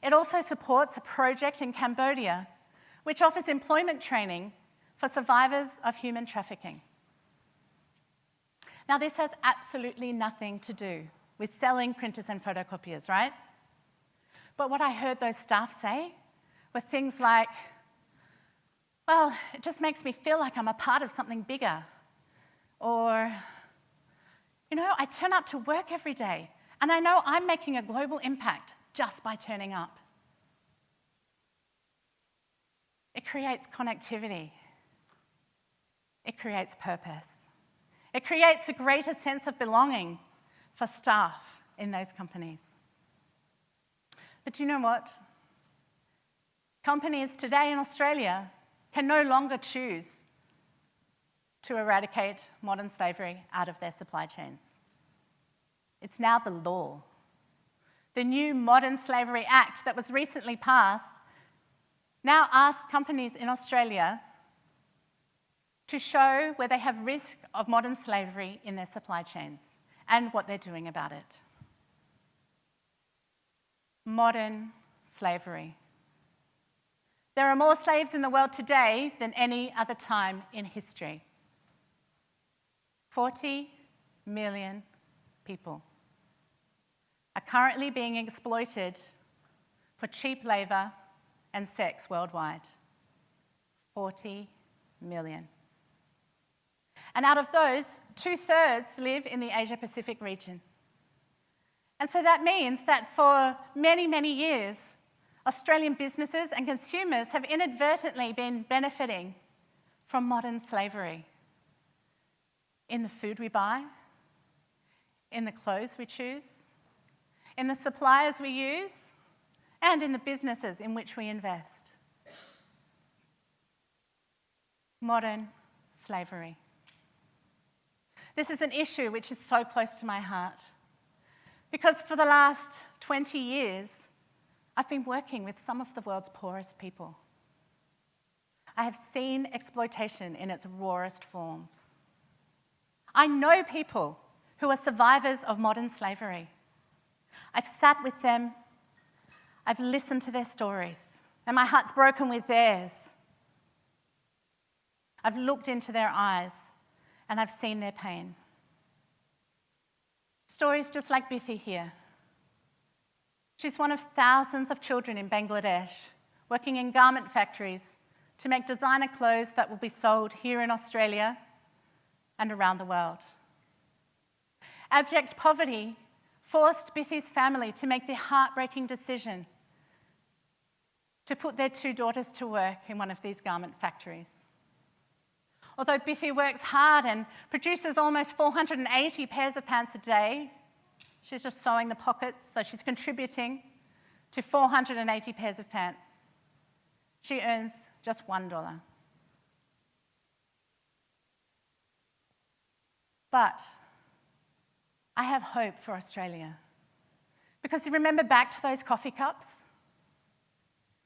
It also supports a project in Cambodia which offers employment training for survivors of human trafficking. Now, this has absolutely nothing to do with selling printers and photocopiers, right? But what I heard those staff say were things like, well, it just makes me feel like I'm a part of something bigger. Or, you know, I turn up to work every day and I know I'm making a global impact just by turning up. It creates connectivity. It creates purpose. It creates a greater sense of belonging for staff in those companies. But do you know what? Companies today in Australia can no longer choose to eradicate modern slavery out of their supply chains. It's now the law. The new Modern Slavery Act that was recently passed now asks companies in Australia to show where they have risk of modern slavery in their supply chains and what they're doing about it. Modern slavery. There are more slaves in the world today than any other time in history. 40 million people are currently being exploited for cheap labour and sex worldwide. 40 million. And out of those, 2/3 live in the Asia-Pacific region. And so that means that for many, many years, Australian businesses and consumers have inadvertently been benefiting from modern slavery in the food we buy, in the clothes we choose, in the suppliers we use, and in the businesses in which we invest. Modern slavery. This is an issue which is so close to my heart because for the last 20 years, I've been working with some of the world's poorest people. I have seen exploitation in its rawest forms. I know people who are survivors of modern slavery. I've sat with them, I've listened to their stories, and my heart's broken with theirs. I've looked into their eyes, and I've seen their pain. Stories just like Bithi here. She's one of thousands of children in Bangladesh working in garment factories to make designer clothes that will be sold here in Australia and around the world. Abject poverty forced Biffy's family to make the heartbreaking decision to put their 2 daughters to work in one of these garment factories. Although Biffy works hard and produces almost 480 pairs of pants a day, she's just sewing the pockets, so she's contributing to 480 pairs of pants. She earns just $1. But I have hope for Australia. Because you remember back to those coffee cups?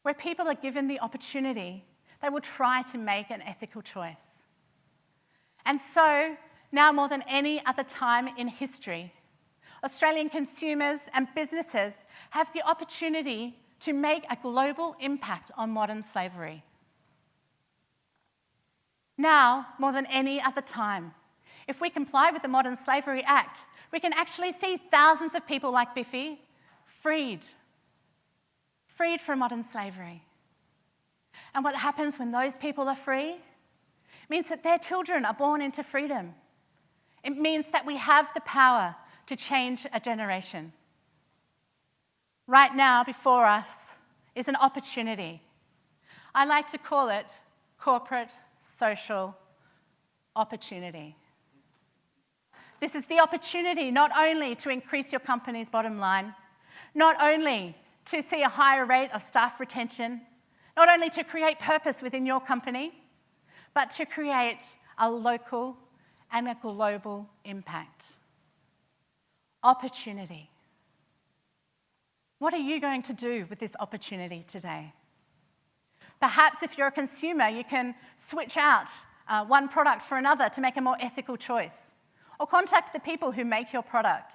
Where people are given the opportunity, they will try to make an ethical choice. And so, now more than any other time in history, Australian consumers and businesses have the opportunity to make a global impact on modern slavery. Now, more than any other time, if we comply with the Modern Slavery Act, we can actually see thousands of people like Biffy freed from modern slavery. And what happens when those people are free? It means that their children are born into freedom. It means that we have the power to change a generation. Right now, before us, is an opportunity. I like to call it corporate social opportunity. This is the opportunity not only to increase your company's bottom line, not only to see a higher rate of staff retention, not only to create purpose within your company, but to create a local and a global impact. Opportunity. What are you going to do with this opportunity today? Perhaps if you're a consumer, you can switch out one product for another to make a more ethical choice, or contact the people who make your product.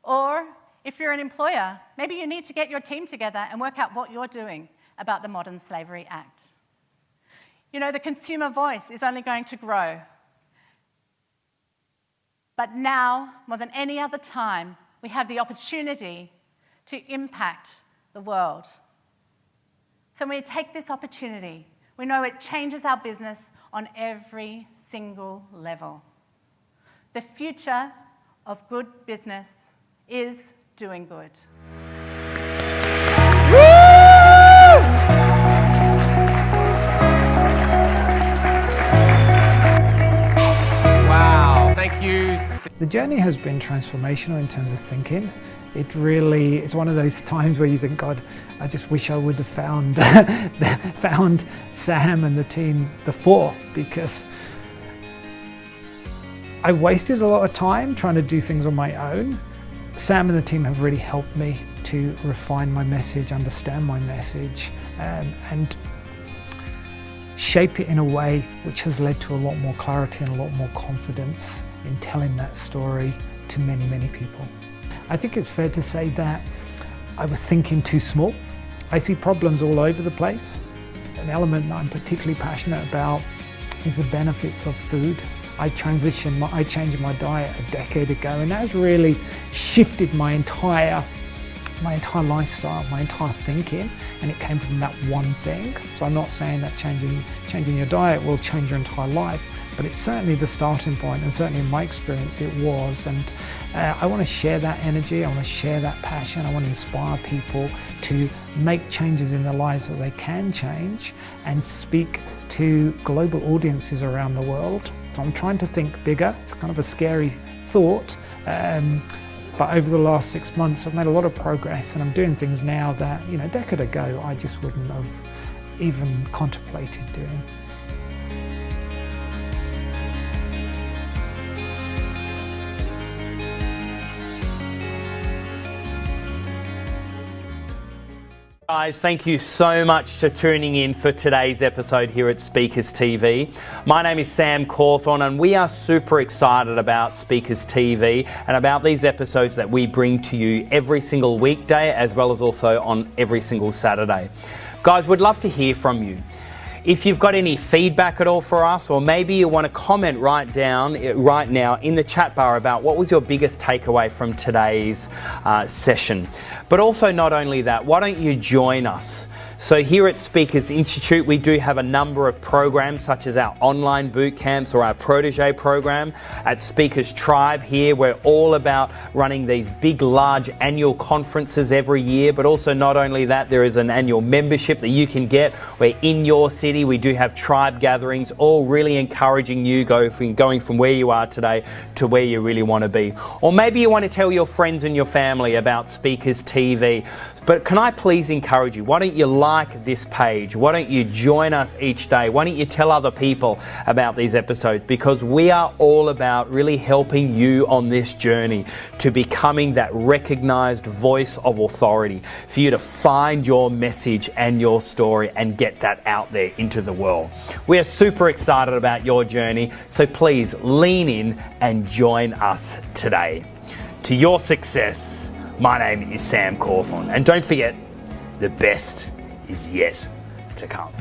Or if you're an employer, maybe you need to get your team together and work out what you're doing about the Modern Slavery Act. You know, the consumer voice is only going to grow. But now, more than any other time, we have the opportunity to impact the world. So when we take this opportunity, we know it changes our business on every single level. The future of good business is doing good. Wow, thank you. The journey has been transformational in terms of thinking. It's one of those times where you think, God, I just wish I would have found Sam and the team before, because I wasted a lot of time trying to do things on my own. Sam and the team have really helped me to refine my message, understand my message, and shape it in a way which has led to a lot more clarity and a lot more confidence in telling that story to many, many people. I think it's fair to say that I was thinking too small. I see problems all over the place. An element that I'm particularly passionate about is the benefits of food. I changed my diet a decade ago, and that has really shifted my entire lifestyle, my entire thinking, and it came from that one thing. So I'm not saying that changing your diet will change your entire life, but it's certainly the starting point, and certainly in my experience it was. And I want to share that energy, I want to share that passion, I want to inspire people to make changes in their lives that they can change and speak to global audiences around the world. So I'm trying to think bigger. It's kind of a scary thought, but over the last 6 months I've made a lot of progress, and I'm doing things now that, you know, a decade ago I just wouldn't have even contemplated doing. Guys, thank you so much for tuning in for today's episode here at Speakers TV. My name is Sam Cawthorne, and we are super excited about Speakers TV and about these episodes that we bring to you every single weekday, as well as also on every single Saturday. Guys, we'd love to hear from you. If you've got any feedback at all for us, or maybe you want to comment right now in the chat bar about what was your biggest takeaway from today's session. But also, not only that, why don't you join us So here at Speakers Institute, we do have a number of programs such as our online boot camps or our protege program. At Speakers Tribe here, we're all about running these big, large annual conferences every year, but also not only that, there is an annual membership that you can get where in your city we do have tribe gatherings, all really encouraging you going from where you are today to where you really want to be. Or maybe you want to tell your friends and your family about Speakers TV. But can I please encourage you, why don't you like this page? Why don't you join us each day? Why don't you tell other people about these episodes? Because we are all about really helping you on this journey to becoming that recognized voice of authority, for you to find your message and your story and get that out there into the world. We are super excited about your journey, so please lean in and join us today. To your success, my name is Sam Cawthorn, and don't forget, the best is yet to come.